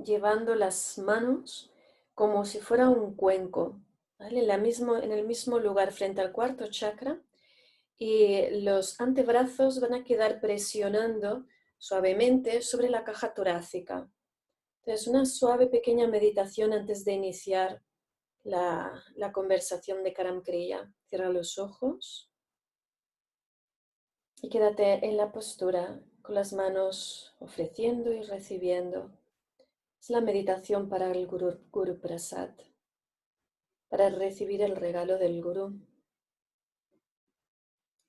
llevando las manos como si fuera un cuenco, ¿vale? En el mismo lugar frente al cuarto chakra, y los antebrazos van a quedar presionando suavemente sobre la caja torácica. Entonces, una suave pequeña meditación antes de iniciar la conversación de Karam Kriya. Cierra los ojos y quédate en la postura con las manos ofreciendo y recibiendo. Es la meditación para el Guru Prasad, para recibir el regalo del Guru.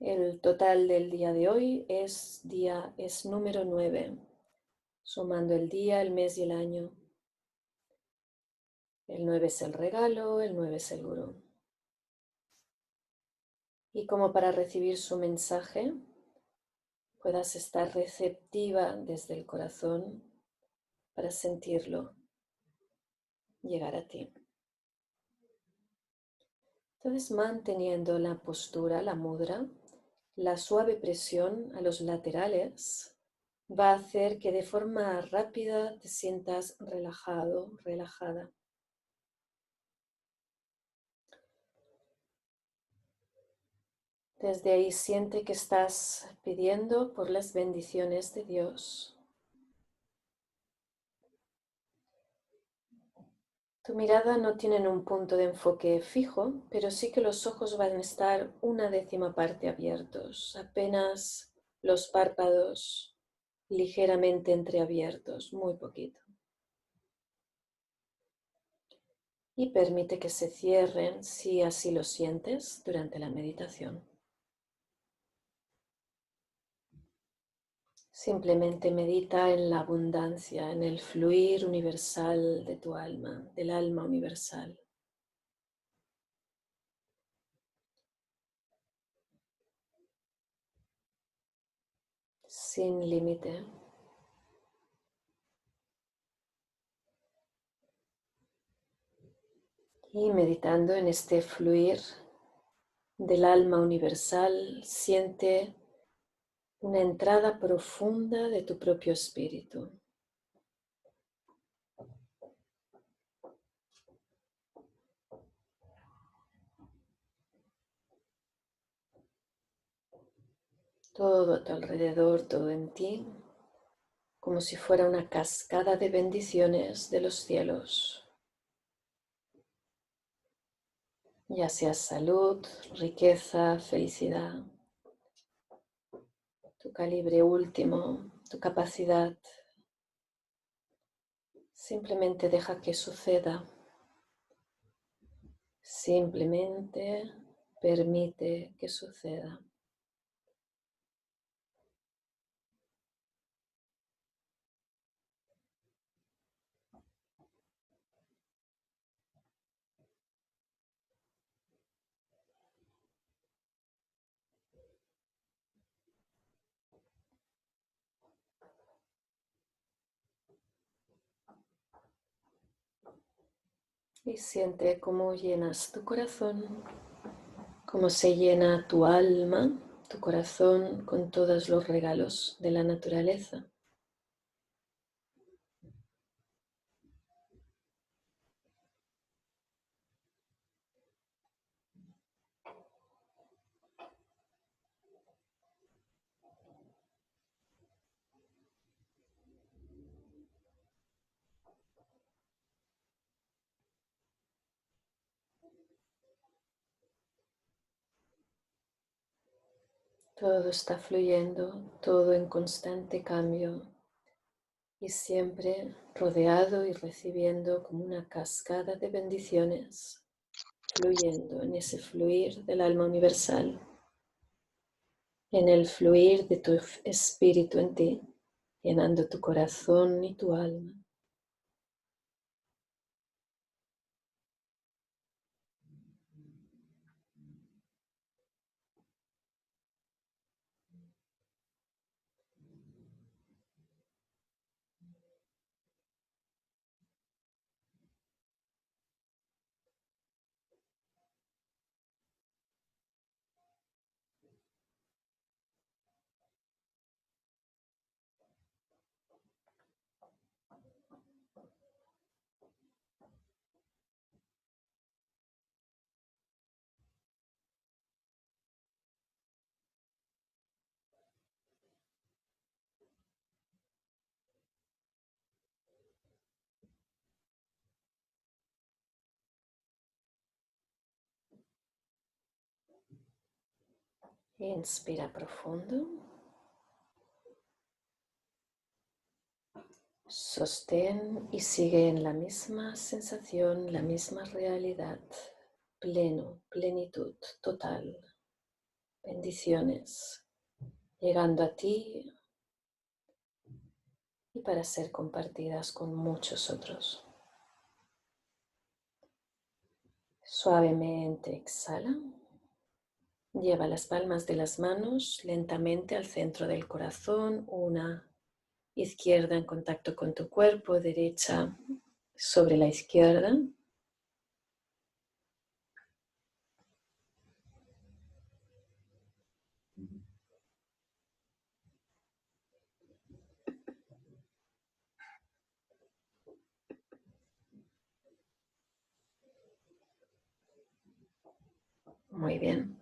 El total del día de hoy es número 9, sumando el día, el mes y el año. El 9 es el regalo, el 9 es el Guru. Y como para recibir su mensaje, puedas estar receptiva desde el corazón para sentirlo llegar a ti. Entonces, manteniendo la postura, la mudra, la suave presión a los laterales va a hacer que de forma rápida te sientas relajado, relajada. Desde ahí siente que estás pidiendo por las bendiciones de Dios. Tu mirada no tiene un punto de enfoque fijo, pero sí que los ojos van a estar una décima parte abiertos, apenas los párpados ligeramente entreabiertos, muy poquito. Y permite que se cierren si así lo sientes durante la meditación. Simplemente medita en la abundancia, en el fluir universal de tu alma, del alma universal. Sin límite. Y meditando en este fluir del alma universal, siente una entrada profunda de tu propio espíritu. Todo a tu alrededor, todo en ti, como si fuera una cascada de bendiciones de los cielos. Ya sea salud, riqueza, felicidad, tu calibre último, tu capacidad. Simplemente deja que suceda. Simplemente permite que suceda. Y siente cómo llenas tu corazón, cómo se llena tu alma, tu corazón con todos los regalos de la naturaleza. Todo está fluyendo, todo en constante cambio y siempre rodeado y recibiendo como una cascada de bendiciones, fluyendo en ese fluir del alma universal, en el fluir de tu espíritu en ti, llenando tu corazón y tu alma. Inspira profundo. Sostén y sigue en la misma sensación, la misma realidad. Pleno, plenitud total. Bendiciones llegando a ti y para ser compartidas con muchos otros. Suavemente exhala. Lleva las palmas de las manos lentamente al centro del corazón, una izquierda en contacto con tu cuerpo, derecha sobre la izquierda. Muy bien.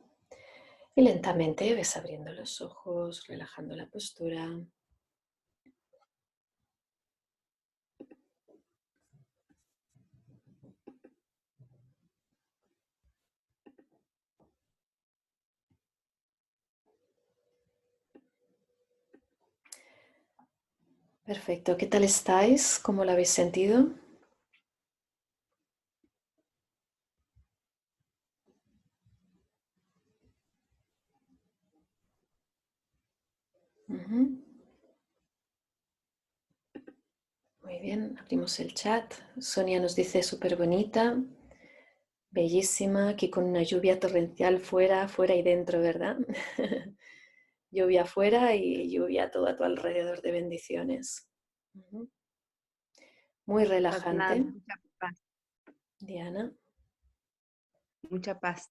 Y lentamente ves abriendo los ojos, relajando la postura. Perfecto. ¿Qué tal estáis? ¿Cómo lo habéis sentido? Ujú. Muy bien, abrimos el chat. Sonia nos dice súper bonita, bellísima, aquí con una lluvia torrencial fuera, fuera y dentro, ¿verdad? Lluvia afuera y lluvia todo a tu alrededor de bendiciones. Ujú. Muy Total, relajante, mucha paz, Diana. mucha paz.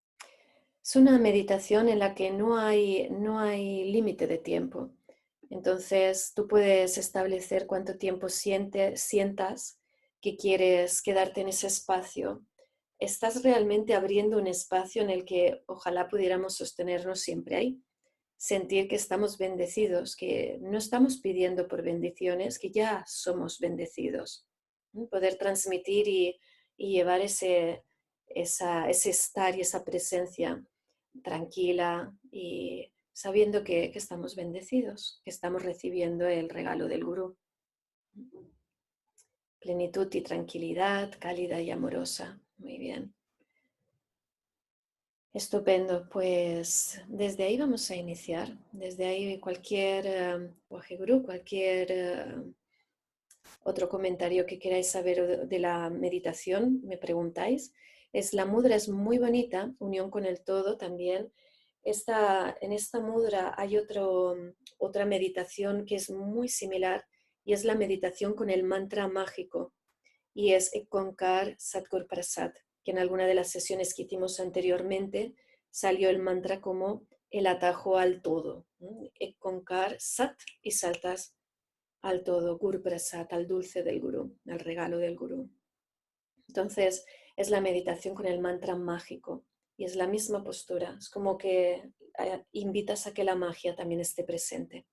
Es una meditación en la que no hay límite de tiempo. Entonces tú puedes establecer cuánto tiempo sientas que quieres quedarte en ese espacio. Estás realmente abriendo un espacio en el que ojalá pudiéramos sostenernos siempre ahí. Sentir que estamos bendecidos, que no estamos pidiendo por bendiciones, que ya somos bendecidos. Poder transmitir y llevar ese estar y esa presencia tranquila y sabiendo que estamos bendecidos, que estamos recibiendo el regalo del gurú. Plenitud y tranquilidad, cálida y amorosa. Muy bien. Estupendo, pues desde ahí vamos a iniciar. Desde ahí cualquier Waheguru, cualquier otro comentario que queráis saber de la meditación, me preguntáis. La mudra es muy bonita, unión con el todo también. En esta mudra hay otra meditación que es muy similar y es la meditación con el mantra mágico y es Ekonkar Satgur Prasad, que en alguna de las sesiones que hicimos anteriormente salió el mantra como el atajo al todo. Ekonkar Sat y saltas al todo, Guru Prasad, al dulce del Gurú, al regalo del Gurú. Entonces es la meditación con el mantra mágico y es la misma postura, es como que invitas a que la magia también esté presente,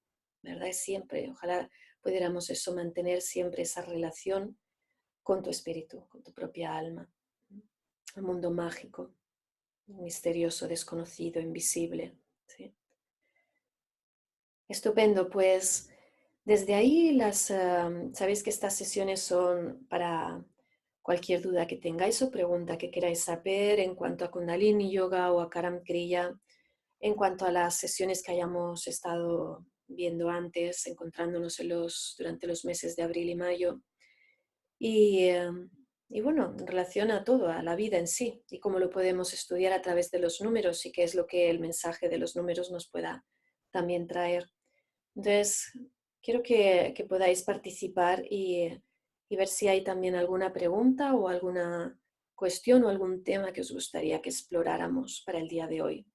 ¿verdad? Es siempre, ojalá pudiéramos eso, mantener siempre esa relación con tu espíritu, con tu propia alma, el mundo mágico, misterioso, desconocido, invisible. ¿Sí? Estupendo, pues desde ahí sabéis que estas sesiones son para cualquier duda que tengáis o pregunta que queráis saber en cuanto a Kundalini Yoga o a Karam Kriya, en cuanto a las sesiones que hayamos estado viendo antes, encontrándonos durante los meses de abril y mayo. Y, eh, y bueno, en relación a todo, a la vida en sí y cómo lo podemos estudiar a través de los números y qué es lo que el mensaje de los números nos pueda también traer. Entonces, quiero que podáis participar y ver si hay también alguna pregunta o alguna cuestión o algún tema que os gustaría que exploráramos para el día de hoy.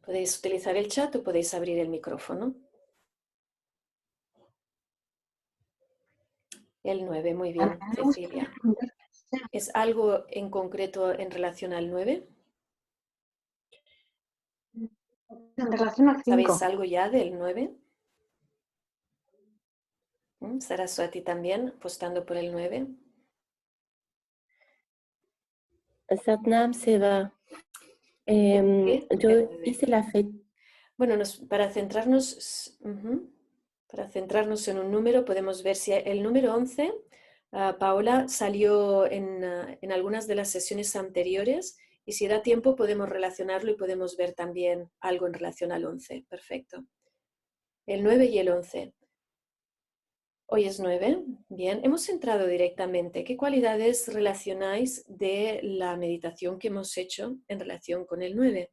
Podéis utilizar el chat o podéis abrir el micrófono. El 9, muy bien, Me gustaría Cecilia. preguntar, ¿Es algo en concreto en relación al 9? en relación al ¿Sabéis 5. algo ya del 9? Saraswati también, apostando por el 9. Satnam Seva. Yo hice la fecha. Bueno, para centrarnos en un número, podemos ver si el número 11, Paola, salió en algunas de las sesiones anteriores, y si da tiempo podemos relacionarlo y podemos ver también algo en relación al 11. Perfecto. El 9 y el 11. Hoy es 9. Bien, hemos entrado directamente. ¿Qué cualidades relacionáis de la meditación que hemos hecho en relación con el 9?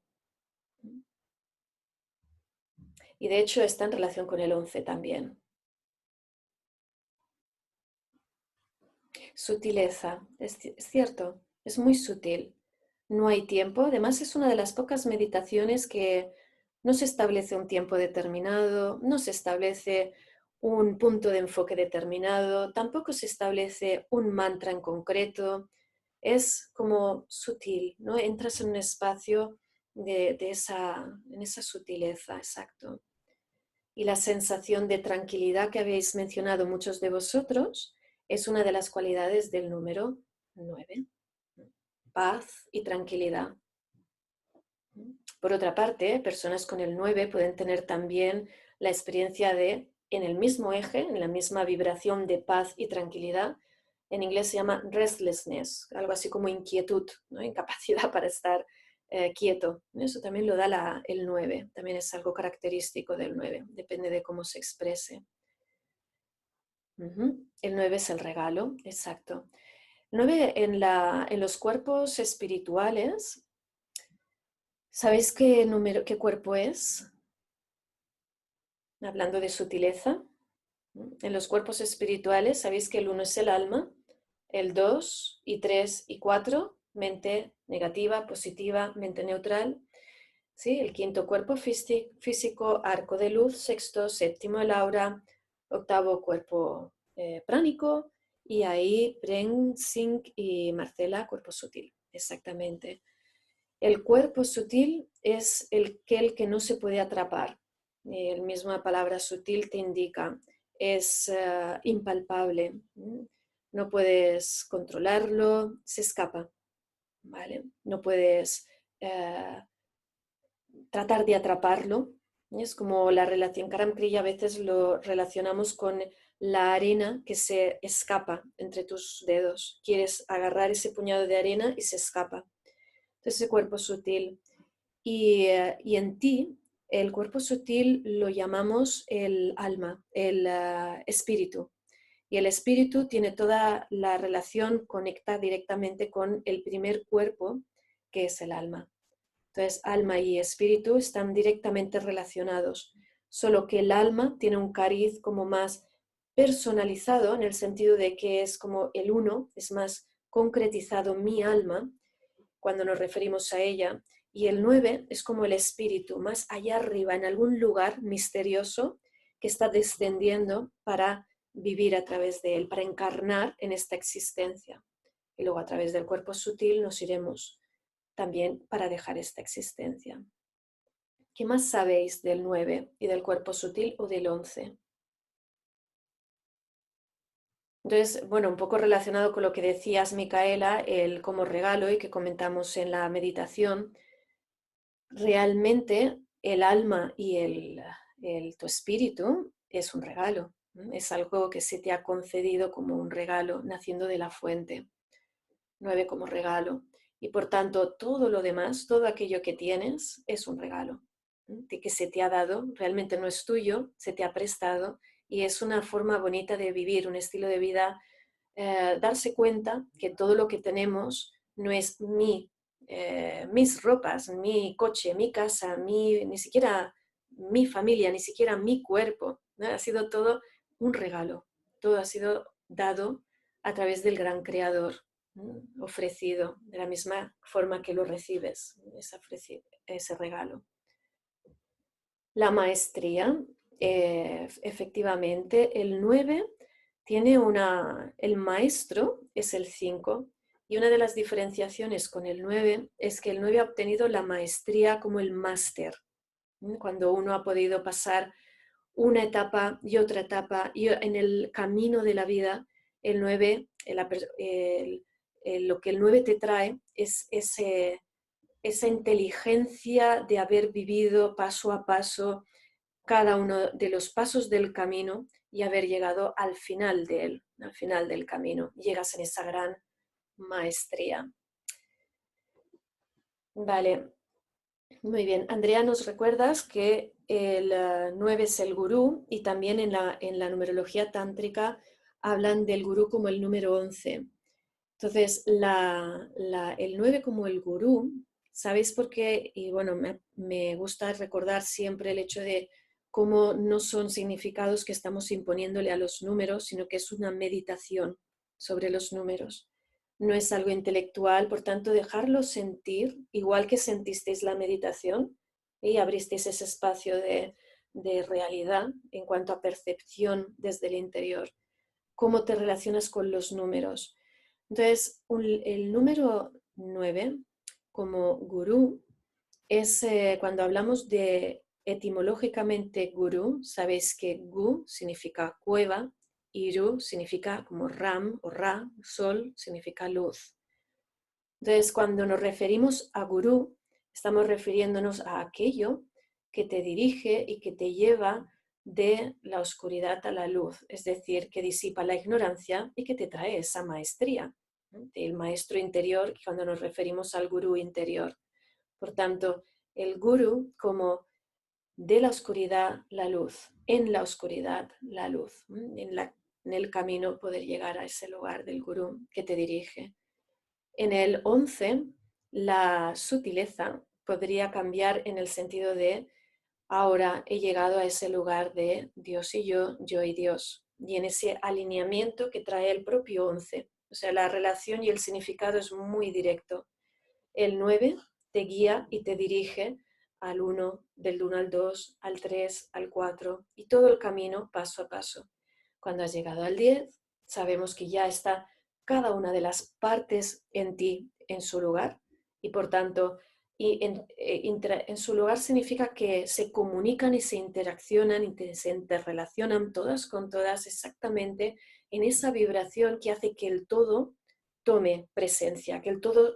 Y de hecho está en relación con el 11 también. Sutileza, es cierto, es muy sutil. No hay tiempo, además es una de las pocas meditaciones que no se establece un tiempo determinado, no se establece un punto de enfoque determinado, tampoco se establece un mantra en concreto, es como sutil, ¿no? Entras en un espacio en esa sutileza, exacto. Y la sensación de tranquilidad que habéis mencionado muchos de vosotros es una de las cualidades del número 9. Paz y tranquilidad. Por otra parte, personas con el 9 pueden tener también la experiencia de, en el mismo eje, en la misma vibración de paz y tranquilidad, en inglés se llama restlessness, algo así como inquietud, ¿no? Incapacidad para estar quieto. Eso también lo da el 9, también es algo característico del 9, depende de cómo se exprese. El 9 es el regalo, exacto. 9 en los cuerpos espirituales, ¿sabéis qué cuerpo es? Hablando de sutileza. En los cuerpos espirituales, ¿sabéis que el 1 es el alma? El 2 y 3 y 4, mente negativa, positiva, mente neutral. ¿Sí? El quinto cuerpo físico, arco de luz. Sexto, séptimo, el aura. Octavo, cuerpo pránico. Y ahí, Bren, Singh y Marcela, cuerpo sutil. Exactamente. El cuerpo sutil es el que no se puede atrapar. La misma palabra sutil te indica, es impalpable. No puedes controlarlo, se escapa. ¿Vale? No puedes tratar de atraparlo. Es como la relación Karam Kriya, a veces lo relacionamos con la arena que se escapa entre tus dedos. Quieres agarrar ese puñado de arena y se escapa. Entonces, ese cuerpo sutil. Y en ti, el cuerpo sutil lo llamamos el alma, el espíritu. Y el espíritu tiene toda la relación, conecta directamente con el primer cuerpo, que es el alma. Entonces, alma y espíritu están directamente relacionados, solo que el alma tiene un cariz como más personalizado, en el sentido de que es como el uno, es más concretizado mi alma, cuando nos referimos a ella, y el 9 es como el espíritu, más allá arriba, en algún lugar misterioso que está descendiendo para vivir a través de él, para encarnar en esta existencia. Y luego a través del cuerpo sutil nos iremos también para dejar esta existencia. ¿Qué más sabéis del 9 y del cuerpo sutil o del 11? Entonces, bueno, un poco relacionado con lo que decías, Micaela, el como regalo y que comentamos en la meditación, realmente el alma y tu espíritu es un regalo, es algo que se te ha concedido como un regalo, naciendo de la fuente. 9 como regalo. Y por tanto, todo lo demás, todo aquello que tienes, es un regalo, de que se te ha dado, realmente no es tuyo, se te ha prestado, y es una forma bonita de vivir, un estilo de vida, darse cuenta que todo lo que tenemos no es mis ropas, mi coche, mi casa, ni siquiera mi familia, ni siquiera mi cuerpo, ¿no? Ha sido todo un regalo, todo ha sido dado a través del gran creador, ofrecido de la misma forma que lo recibes, ese regalo. La maestría, efectivamente, el 9 tiene el maestro es el 5, y una de las diferenciaciones con el 9 es que el 9 ha obtenido la maestría como el máster, cuando uno ha podido pasar una etapa y otra etapa, y en el camino de la vida, el 9, lo que el 9 te trae es esa inteligencia de haber vivido paso a paso cada uno de los pasos del camino y haber llegado al final de él, al final del camino. Llegas en esa gran maestría. Vale, muy bien. Andrea, nos recuerdas que el 9 es el gurú y también en la numerología tántrica hablan del gurú como el número 11. Entonces, el 9 como el gurú, ¿sabéis por qué? Y bueno, me gusta recordar siempre el hecho de cómo no son significados que estamos imponiéndole a los números, sino que es una meditación sobre los números. No es algo intelectual, por tanto, dejarlo sentir, igual que sentisteis la meditación y abristeis ese espacio de realidad en cuanto a percepción desde el interior. Cómo te relacionas con los números. Entonces, el número 9 como gurú es cuando hablamos de etimológicamente gurú, sabéis que gu significa cueva y ru significa como ram o ra, sol, significa luz. Entonces, cuando nos referimos a gurú, estamos refiriéndonos a aquello que te dirige y que te lleva de la oscuridad a la luz, es decir, que disipa la ignorancia y que te trae esa maestría, ¿no? El maestro interior, cuando nos referimos al gurú interior. Por tanto, el gurú como de la oscuridad la luz, en la oscuridad la luz, en el camino poder llegar a ese lugar del gurú que te dirige. En el 11, la sutileza podría cambiar en el sentido de ahora he llegado a ese lugar de Dios y yo y Dios, y en ese alineamiento que trae el propio 11. O sea, la relación y el significado es muy directo. El 9 te guía y te dirige al 1, del 1 al 2, al 3, al 4, y todo el camino paso a paso. Cuando has llegado al 10, sabemos que ya está cada una de las partes en ti en su lugar, y por tanto, en su lugar significa que se comunican y se interaccionan y se interrelacionan todas con todas exactamente en esa vibración que hace que el todo tome presencia, que el todo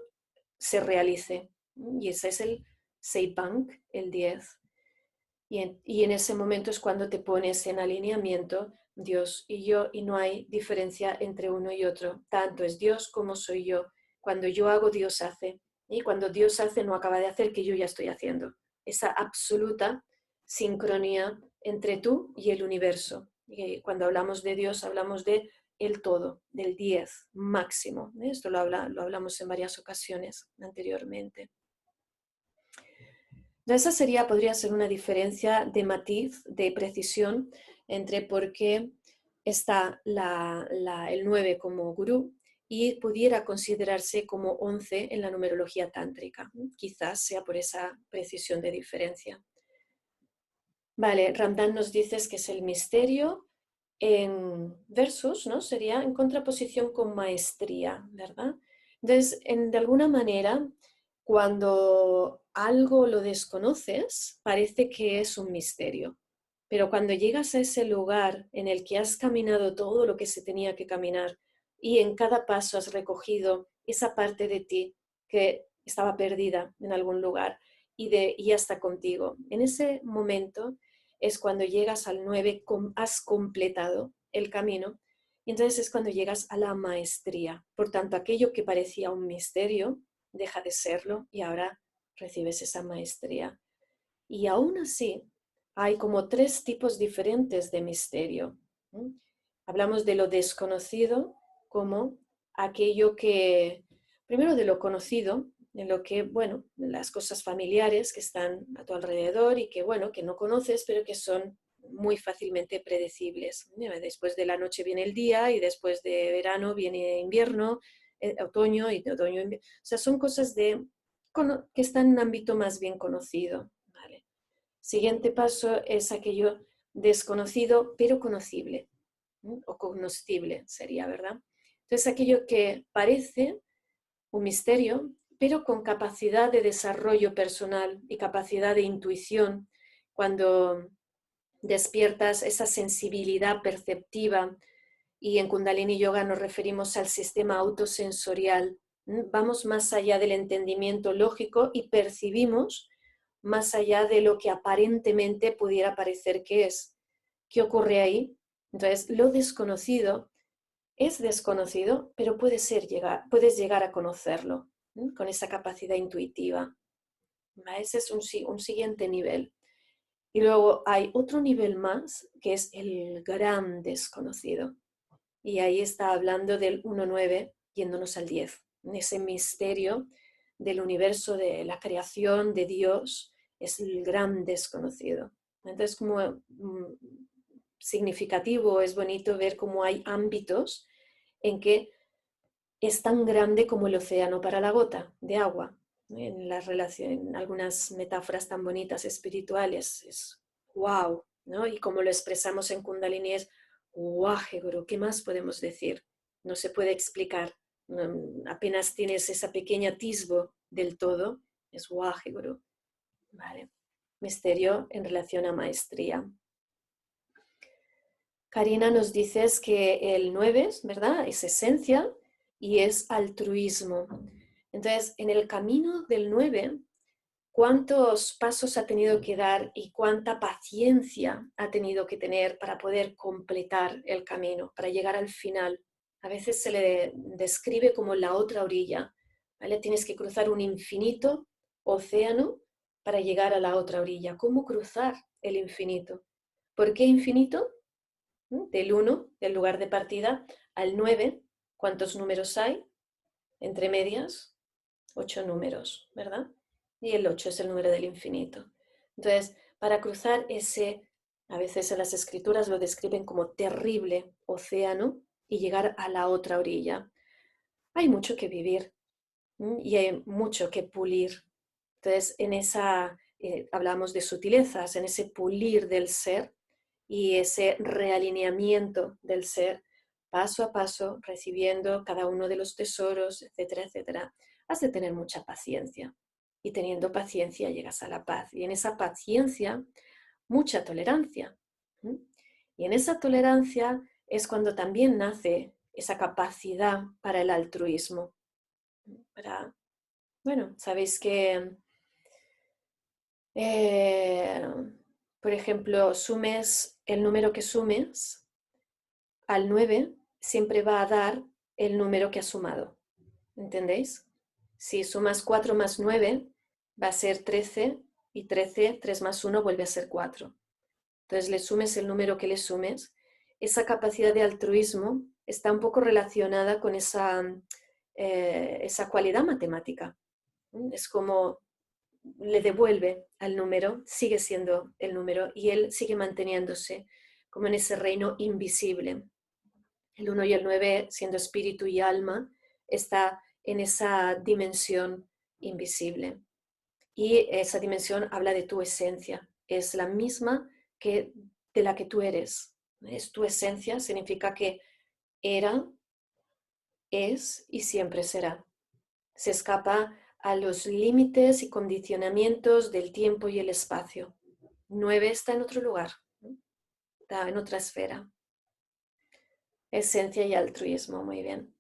se realice. Y ese es el Seipank, el 10. Y en ese momento es cuando te pones en alineamiento Dios y yo, y no hay diferencia entre uno y otro. Tanto es Dios como soy yo. Cuando yo hago, Dios hace. Y cuando Dios hace, no acaba de hacer que yo ya estoy haciendo. Esa absoluta sincronía entre tú y el universo. Y cuando hablamos de Dios, hablamos de el todo, del 10 máximo. Esto lo hablamos en varias ocasiones anteriormente. Esa podría ser una diferencia de matiz, de precisión, entre por qué está el 9 como gurú y pudiera considerarse como 11 en la numerología tántrica. Quizás sea por esa precisión de diferencia. Vale, Ramdan nos dices que es el misterio en versus, ¿no? Sería en contraposición con maestría, ¿verdad? Entonces, de alguna manera, cuando algo lo desconoces, parece que es un misterio. Pero cuando llegas a ese lugar en el que has caminado todo lo que se tenía que caminar y en cada paso has recogido esa parte de ti que estaba perdida en algún lugar y ya está contigo, en ese momento es cuando llegas al 9, has completado el camino, y entonces es cuando llegas a la maestría. Por tanto, aquello que parecía un misterio deja de serlo y ahora recibes esa maestría. Y aún así, hay como 3 tipos diferentes de misterio. Hablamos de lo desconocido como aquello que, primero de lo conocido, de lo que, bueno, las cosas familiares que están a tu alrededor y que, bueno, que no conoces, pero que son muy fácilmente predecibles. Después de la noche viene el día y después de verano viene invierno, otoño y de otoño invierno. O sea, son cosas que están en un ámbito más bien conocido. ¿Vale? Siguiente paso es aquello desconocido pero conocible, ¿no? O cognoscible sería, ¿verdad? Entonces aquello que parece un misterio, pero con capacidad de desarrollo personal y capacidad de intuición, cuando despiertas esa sensibilidad perceptiva y en Kundalini Yoga nos referimos al sistema autosensorial. Vamos más allá del entendimiento lógico y percibimos más allá de lo que aparentemente pudiera parecer que es. ¿Qué ocurre ahí? Entonces, lo desconocido es desconocido, pero puedes llegar a conocerlo, ¿no? Con esa capacidad intuitiva. Ese es un siguiente nivel. Y luego hay otro nivel más, que es el gran desconocido. Y ahí está hablando del 1-9, yéndonos al 10. Ese misterio del universo, de la creación, de Dios, es el gran desconocido. Entonces, como significativo, es bonito ver cómo hay ámbitos en que es tan grande como el océano para la gota de agua. En algunas metáforas tan bonitas espirituales, es wow, ¿no? Y como lo expresamos en Kundalini es Waheguru, ¿qué más podemos decir? No se puede explicar, apenas tienes esa pequeña atisbo del todo, es Waheguru, ¿vale? Misterio en relación a maestría. Karina, nos dices que el 9, ¿verdad? Es esencia y es altruismo. Entonces, en el camino del 9, ¿cuántos pasos ha tenido que dar y cuánta paciencia ha tenido que tener para poder completar el camino, para llegar al final? A veces se le describe como la otra orilla, ¿vale? Tienes que cruzar un infinito océano para llegar a la otra orilla. ¿Cómo cruzar el infinito? ¿Por qué infinito? Del 1, del lugar de partida, al 9, ¿cuántos números hay? Entre medias, 8 números, ¿verdad? Y el 8 es el número del infinito. Entonces, para cruzar ese, a veces en las escrituras lo describen como terrible océano y llegar a la otra orilla, hay mucho que vivir y hay mucho que pulir. Entonces, en esa, hablamos de sutilezas, en ese pulir del ser y ese realineamiento del ser, paso a paso, recibiendo cada uno de los tesoros, etcétera, etcétera. Has de tener mucha paciencia. Y teniendo paciencia llegas a la paz. Y en esa paciencia, mucha tolerancia. Y en esa tolerancia es cuando también nace esa capacidad para el altruismo. Bueno, sabéis que, por ejemplo, sumes el número que sumes al 9, siempre va a dar el número que has sumado. ¿Entendéis? Si sumas 4 más 9, va a ser 13, y 13, 3 más 1 vuelve a ser 4. Entonces le sumes el número que le sumes. Esa capacidad de altruismo está un poco relacionada con esa cualidad matemática. Es como le devuelve al número, sigue siendo el número y él sigue manteniéndose como en ese reino invisible. El 1 y el 9, siendo espíritu y alma, está en esa dimensión invisible. Y esa dimensión habla de tu esencia. Es la misma que de la que tú eres. Es tu esencia, significa que era, es y siempre será. Se escapa a los límites y condicionamientos del tiempo y el espacio. 9 está en otro lugar, está en otra esfera. Esencia y altruismo, muy bien.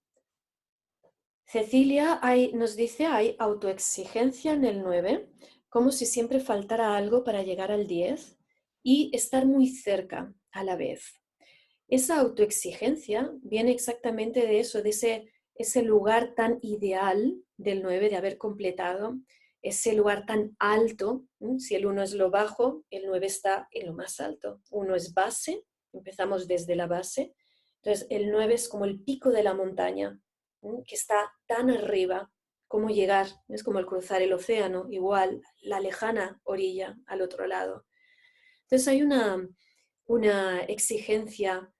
Cecilia nos dice, hay autoexigencia en el 9, como si siempre faltara algo para llegar al 10 y estar muy cerca a la vez. Esa autoexigencia viene exactamente de eso, de ese lugar tan ideal del 9, de haber completado, ese lugar tan alto. Si el 1 es lo bajo, el 9 está en lo más alto. 1 es base, empezamos desde la base. Entonces el 9 es como el pico de la montaña, que está tan arriba. Como llegar, es como el cruzar el océano, igual, la lejana orilla al otro lado. Entonces hay una exigencia,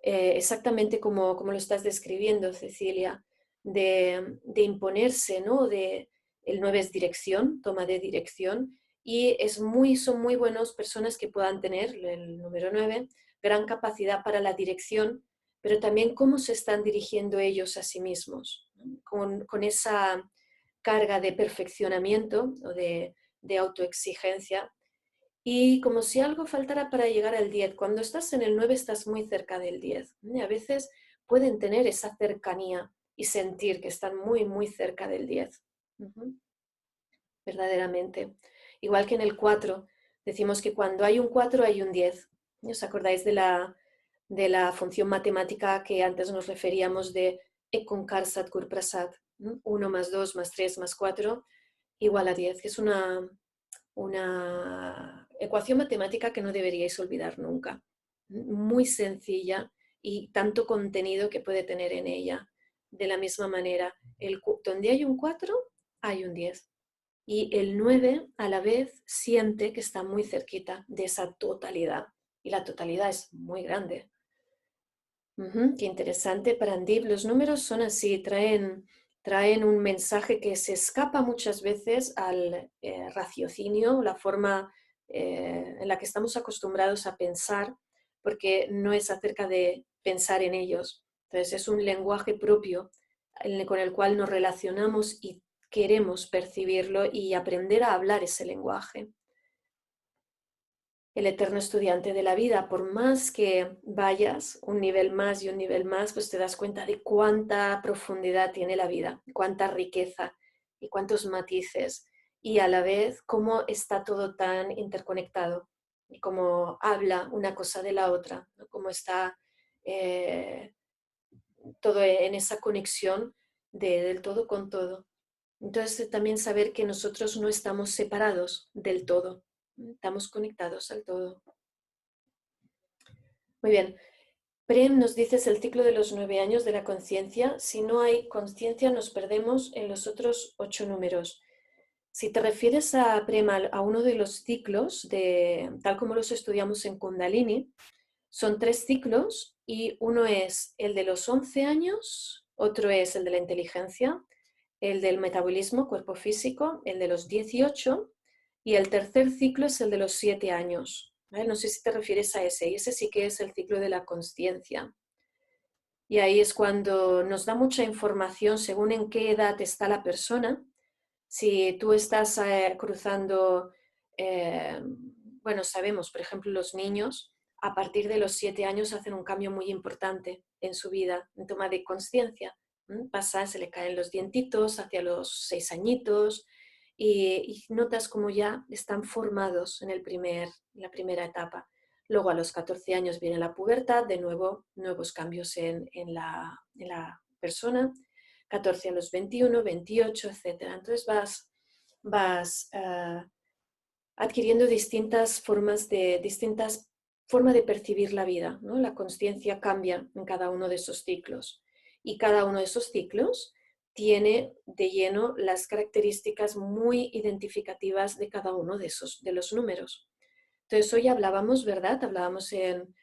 exactamente como lo estás describiendo, Cecilia, de imponerse, ¿no? El 9 es dirección, toma de dirección, y son muy buenas personas que puedan tener, el número 9, gran capacidad para la dirección, pero también cómo se están dirigiendo ellos a sí mismos, ¿no? Con esa carga de perfeccionamiento o de autoexigencia, y como si algo faltara para llegar al 10. Cuando estás en el 9 estás muy cerca del 10. Y a veces pueden tener esa cercanía y sentir que están muy, muy cerca del 10. Verdaderamente. Igual que en el 4, decimos que cuando hay un 4 hay un 10. ¿Os acordáis de la función matemática que antes nos referíamos de Ekankar Satgur Prasad? 1 más 2 más 3 más 4 igual a 10, que es una ecuación matemática que no deberíais olvidar nunca. Muy sencilla y tanto contenido que puede tener en ella. De la misma manera, donde hay un 4, hay un 10. Y el 9 a la vez siente que está muy cerquita de esa totalidad. Y la totalidad es muy grande. Qué interesante, Parandip. Los números son así, traen un mensaje que se escapa muchas veces al raciocinio, la forma en la que estamos acostumbrados a pensar, porque no es acerca de pensar en ellos. Entonces es un lenguaje propio con el cual nos relacionamos y queremos percibirlo y aprender a hablar ese lenguaje. El eterno estudiante de la vida, por más que vayas un nivel más y un nivel más, pues te das cuenta de cuánta profundidad tiene la vida, cuánta riqueza y cuántos matices, y a la vez cómo está todo tan interconectado y cómo habla una cosa de la otra, ¿no? Cómo está todo en esa conexión del todo con todo. Entonces también saber que nosotros no estamos separados del todo, estamos conectados al todo. Muy bien. Prem nos dice es el ciclo de los 9 años de la conciencia. Si no hay conciencia nos perdemos en los otros 8 números. Si te refieres a Prem, a uno de los ciclos, tal como los estudiamos en Kundalini, son 3 ciclos y uno es el de los 11 años, otro es el de la inteligencia, el del metabolismo, cuerpo físico, el de los 18 y el tercer ciclo es el de los 7 años. ¿Vale? No sé si te refieres a ese, y ese sí que es el ciclo de la consciencia. Y ahí es cuando nos da mucha información según en qué edad está la persona. Si tú estás cruzando, bueno, sabemos, por ejemplo, los niños a partir de los 7 años hacen un cambio muy importante en su vida, en toma de conciencia. Pasa, se le caen los dientitos hacia los 6 añitos y notas como ya están formados en la primera etapa. Luego a los 14 años viene la pubertad, de nuevo nuevos cambios en la persona. 14 a los 21, 28, etc. Entonces vas adquiriendo distintas formas de percibir la vida, ¿no? La conciencia cambia en cada uno de esos ciclos y cada uno de esos ciclos tiene de lleno las características muy identificativas de cada uno de los números. Entonces hoy hablábamos, ¿verdad? Hablábamos en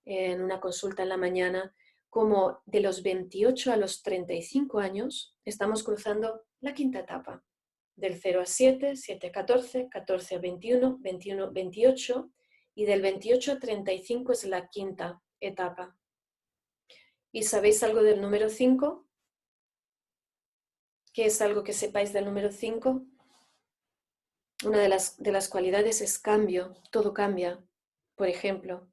una consulta en la mañana como de los 28 a los 35 años estamos cruzando la quinta etapa, del 0 a 7, 7 a 14, 14 a 21, 21 a 28 y del 28 a 35 es la quinta etapa. ¿Y sabéis algo del número 5? ¿Qué es algo que sepáis del número 5? Una de las cualidades es cambio, todo cambia, por ejemplo.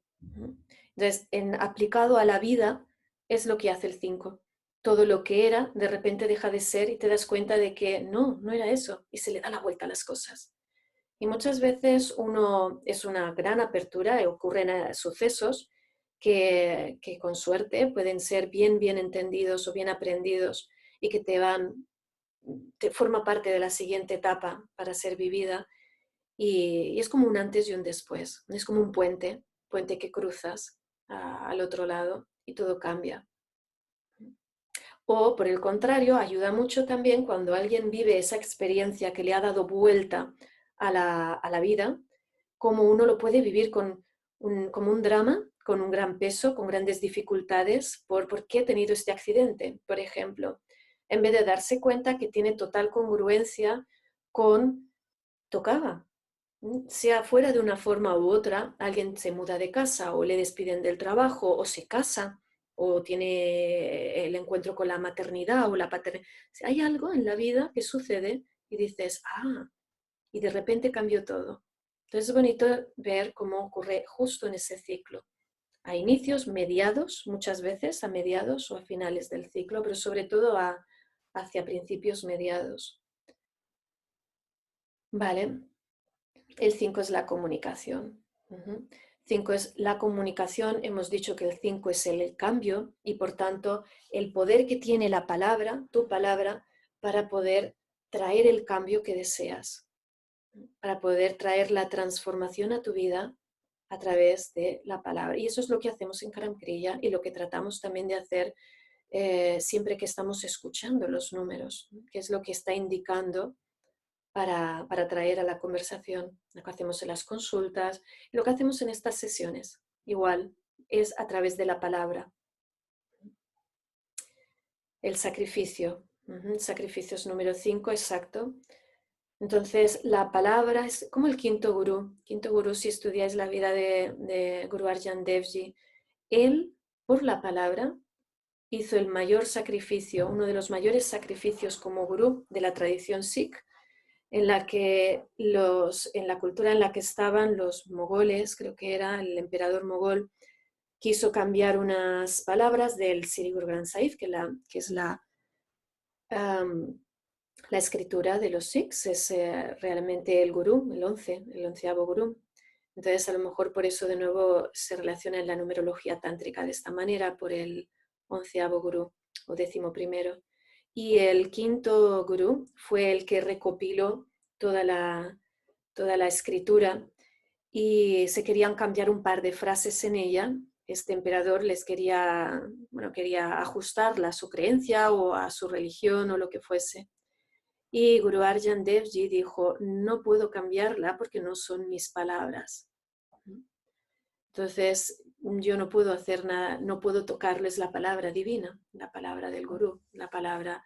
Entonces, aplicado a la vida, es lo que hace el 5. Todo lo que era, de repente deja de ser y te das cuenta de que no era eso, y se le da la vuelta a las cosas. Y muchas veces es una gran apertura y ocurren sucesos que con suerte pueden ser bien entendidos o bien aprendidos y que te forma parte de la siguiente etapa para ser vivida y es como un antes y un después, es como un puente que cruzas al otro lado y todo cambia. O por el contrario, ayuda mucho también cuando alguien vive esa experiencia que le ha dado vuelta a la vida, como uno lo puede vivir como un drama, con un gran peso, con grandes dificultades, por qué he tenido este accidente, por ejemplo, en vez de darse cuenta que tiene total congruencia con tocaba, sea fuera de una forma u otra, alguien se muda de casa o le despiden del trabajo o se casa o tiene el encuentro con la maternidad o la paternidad. Hay algo en la vida que sucede y dices, y de repente cambió todo. Entonces es bonito ver cómo ocurre justo en ese ciclo. A inicios, mediados, muchas veces a mediados o a finales del ciclo, pero sobre todo hacia principios mediados. Vale, el 5 es la comunicación. 5 es la comunicación, hemos dicho que el 5 es el cambio y por tanto el poder que tiene la palabra, tu palabra, para poder traer el cambio que deseas, para poder traer la transformación a tu vida a través de la palabra. Y eso es lo que hacemos en Karam Kriya y lo que tratamos también de hacer siempre que estamos escuchando los números, que es lo que está indicando para traer a la conversación, lo que hacemos en las consultas, lo que hacemos en estas sesiones. Igual, es a través de la palabra. El sacrificio. El sacrificio es número 5, exacto. Entonces, la palabra es como el quinto gurú. Quinto gurú, si estudiáis la vida de Guru Arjan Dev Ji, él, por la palabra, hizo el mayor sacrificio, uno de los mayores sacrificios como gurú de la tradición Sikh, en la que en la cultura en la que estaban los mogoles, creo que era el emperador mogol, quiso cambiar unas palabras del Sri Guru Granth Sahib, que es la escritura de los Sikhs, es realmente el gurú, el onceavo gurú. Entonces, a lo mejor por eso de nuevo se relaciona en la numerología tántrica de esta manera, por el onceavo gurú o 11º. Y el quinto gurú fue el que recopiló toda la escritura y se querían cambiar un par de frases en ella. Este emperador quería ajustarla a su creencia o a su religión o lo que fuese. Y Guru Arjan Dev Ji dijo, no puedo cambiarla porque no son mis palabras. Entonces, yo no puedo hacer nada, no puedo tocarles la palabra divina, la palabra del Gurú, la palabra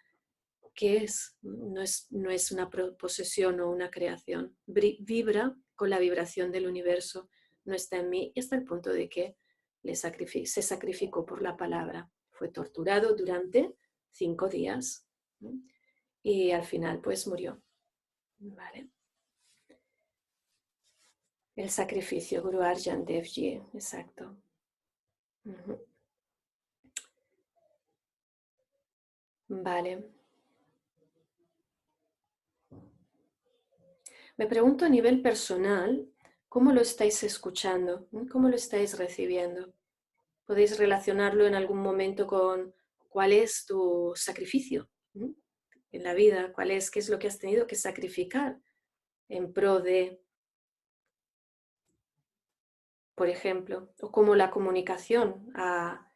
que no es una posesión o una creación. Vibra con la vibración del universo, no está en mí, hasta el punto de que se sacrificó por la palabra. Fue torturado durante 5 días y al final pues murió. Vale. El sacrificio, Guru Arjan Dev Ji, exacto. Vale. Me pregunto a nivel personal, ¿cómo lo estáis escuchando? ¿Cómo lo estáis recibiendo? ¿Podéis relacionarlo en algún momento con cuál es tu sacrificio en la vida? ¿Qué es lo que has tenido que sacrificar en pro de, por ejemplo, o cómo la comunicación ha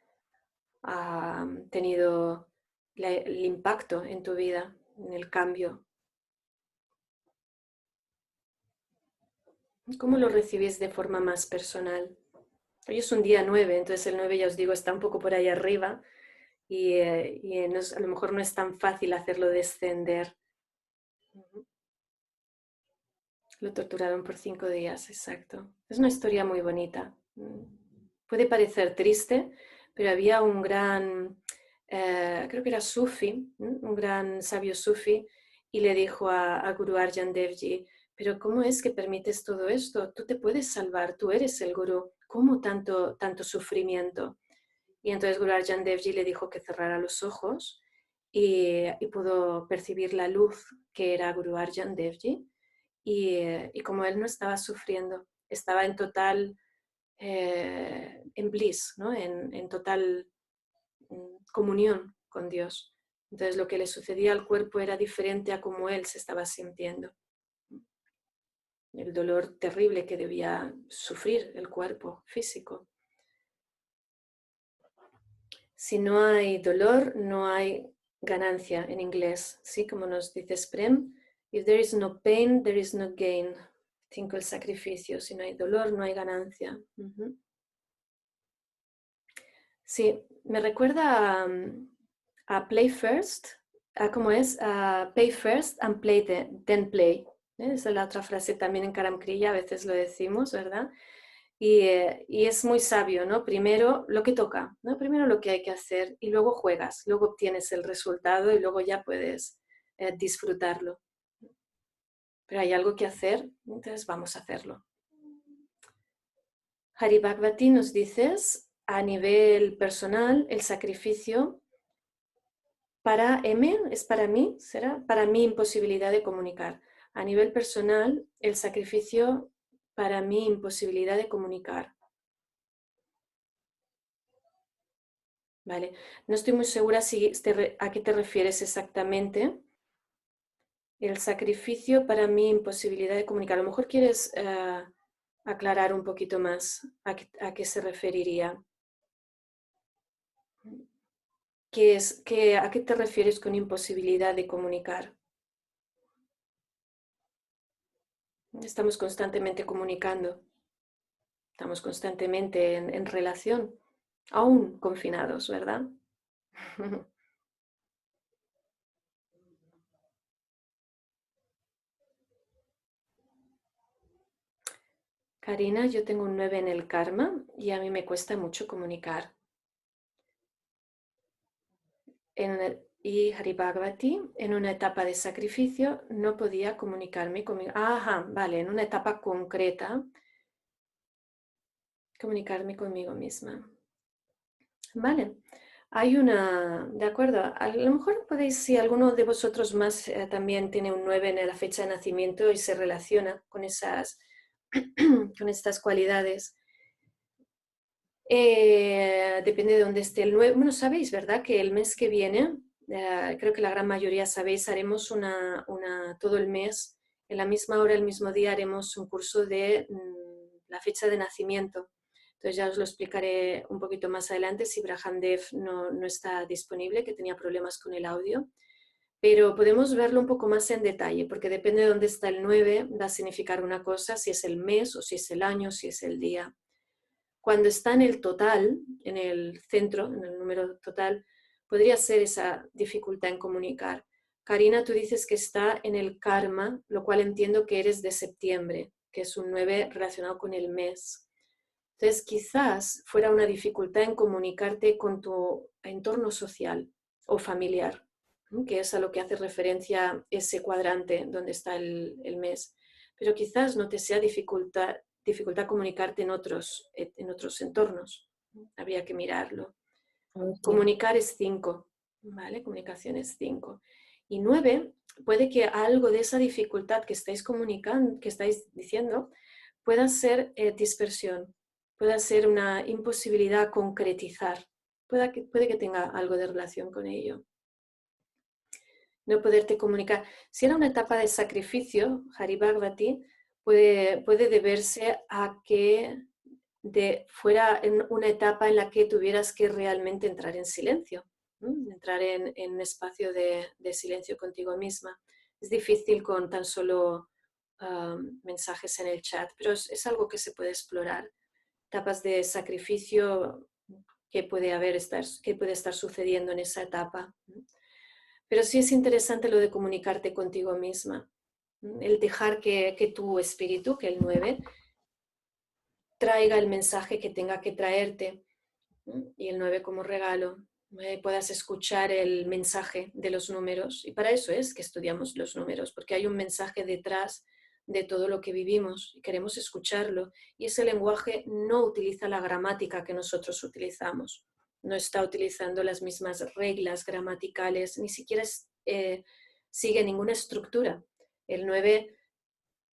tenido el impacto en tu vida, en el cambio? ¿Cómo lo recibís de forma más personal? Hoy es un día 9, entonces el 9 ya os digo está un poco por ahí arriba y a lo mejor no es tan fácil hacerlo descender. Lo torturaron por 5 días, exacto. Es una historia muy bonita. Puede parecer triste, pero había un gran, creo que era sufi, un gran sabio sufi, y le dijo a Guru Arjan Dev Ji, pero ¿cómo es que permites todo esto? Tú te puedes salvar, tú eres el gurú. ¿Cómo tanto sufrimiento? Y entonces Guru Arjan Dev Ji le dijo que cerrara los ojos y pudo percibir la luz que era Guru Arjan Dev Ji. Y como él no estaba sufriendo, estaba en total, en bliss, ¿no? en total comunión con Dios. Entonces lo que le sucedía al cuerpo era diferente a cómo él se estaba sintiendo. El dolor terrible que debía sufrir el cuerpo físico. Si no hay dolor, no hay ganancia en inglés, ¿sí? Como nos dice Prem, if there is no pain, there is no gain. 5, el sacrificio. Si no hay dolor, no hay ganancia. Sí, me recuerda a Play First, ¿cómo es? Pay First and then Play. Esa es la otra frase también en Karam Kriya, a veces lo decimos, ¿verdad? Y es muy sabio, ¿no? Primero lo que toca, ¿no? Primero lo que hay que hacer y luego juegas, luego obtienes el resultado y luego ya puedes disfrutarlo. Pero hay algo que hacer, entonces vamos a hacerlo. Hari Bhagavati, nos dices, a nivel personal, el sacrificio para M, es para mí, será para mi imposibilidad de comunicar. A nivel personal, el sacrificio para mi imposibilidad de comunicar. Vale, no estoy muy segura a qué te refieres exactamente. El sacrificio para mi imposibilidad de comunicar. A lo mejor quieres aclarar un poquito más a qué se referiría. ¿A qué te refieres con imposibilidad de comunicar? Estamos constantemente comunicando, estamos constantemente en relación, aún confinados, ¿verdad? Karina, yo tengo un 9 en el karma y a mí me cuesta mucho comunicar. Y Hari Bhagavati, en una etapa de sacrificio, no podía comunicarme conmigo. Ajá, vale, en una etapa concreta, comunicarme conmigo misma. Vale, de acuerdo, a lo mejor podéis, si alguno de vosotros más también tiene un 9 en la fecha de nacimiento y se relaciona con con estas cualidades. Depende de dónde esté el 9. Bueno, sabéis, ¿verdad? Que el mes que viene, creo que la gran mayoría sabéis, haremos todo el mes, en la misma hora, el mismo día, haremos un curso de la fecha de nacimiento. Entonces ya os lo explicaré un poquito más adelante si Brahandev no está disponible, que tenía problemas con el audio. Pero podemos verlo un poco más en detalle, porque depende de dónde está el 9, va a significar una cosa, si es el mes o si es el año, si es el día. Cuando está en el total, en el centro, en el número total, podría ser esa dificultad en comunicar. Karina, tú dices que está en el karma, lo cual entiendo que eres de septiembre, que es un 9 relacionado con el mes. Entonces, quizás fuera una dificultad en comunicarte con tu entorno social o familiar, que es a lo que hace referencia ese cuadrante donde está el mes. Pero quizás no te sea dificultad comunicarte en otros entornos. Habría que mirarlo. Okay. Comunicar es 5, ¿vale? Comunicación es 5. Y 9, puede que algo de esa dificultad que estáis comunicando, que estáis diciendo, pueda ser dispersión, pueda ser una imposibilidad a concretizar, puede que tenga algo de relación con ello. No poderte comunicar. Si era una etapa de sacrificio, Hari Bhagavati, puede deberse a que fuera en una etapa en la que tuvieras que realmente entrar en silencio, entrar en un espacio de silencio contigo misma. Es difícil con tan solo mensajes en el chat, pero es algo que se puede explorar. Etapas de sacrificio que puede estar sucediendo en esa etapa. Pero sí es interesante lo de comunicarte contigo misma, el dejar que tu espíritu, que el 9, traiga el mensaje que tenga que traerte, y el 9 como regalo, puedas escuchar el mensaje de los números. Y para eso es que estudiamos los números, porque hay un mensaje detrás de todo lo que vivimos y queremos escucharlo. Y ese lenguaje no utiliza la gramática que nosotros utilizamos. No está utilizando las mismas reglas gramaticales, ni siquiera sigue ninguna estructura. El 9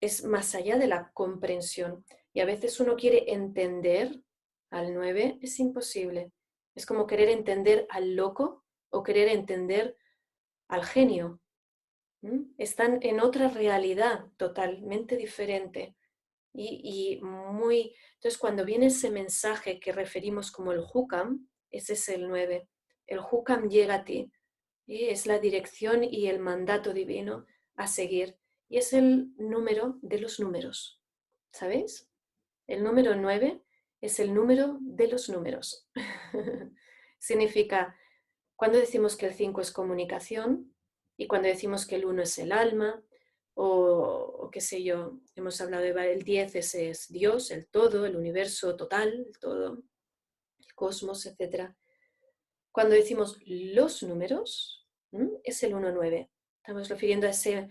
es más allá de la comprensión. Y a veces uno quiere entender al 9, es imposible. Es como querer entender al loco o querer entender al genio. Están en otra realidad totalmente diferente. Entonces, cuando viene ese mensaje que referimos como el hukam, ese es el 9. El hukam llega a ti. Es la dirección y el mandato divino a seguir. Y es el número de los números. ¿Sabéis? El número 9 es el número de los números. Significa, cuando decimos que el 5 es comunicación y cuando decimos que el 1 es el alma, o qué sé yo, hemos hablado del 10, ese es Dios, el todo, el universo total, el todo, el cosmos, etc. Cuando decimos los números, es el 1-9. Estamos refiriendo a ese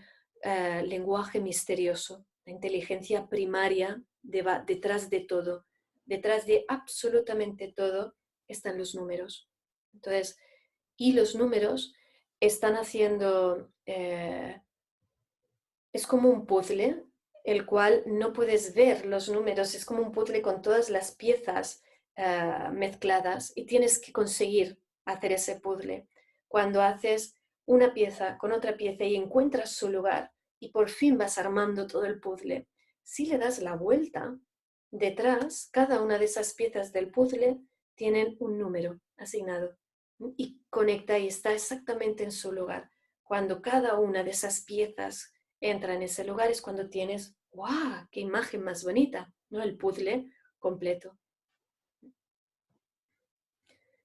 lenguaje misterioso, la inteligencia primaria detrás de todo, detrás de absolutamente todo están los números. Entonces, y los números están haciendo, es como un puzzle, el cual no puedes ver los números, es como un puzzle con todas las piezas mezcladas y tienes que conseguir hacer ese puzzle. Cuando haces una pieza con otra pieza y encuentras su lugar y por fin vas armando todo el puzzle, si le das la vuelta, detrás, cada una de esas piezas del puzzle tienen un número asignado y conecta y está exactamente en su lugar. Cuando cada una de esas piezas entra en ese lugar es cuando tienes, ¡guau! ¡Qué imagen más bonita! ¿No? El puzzle completo.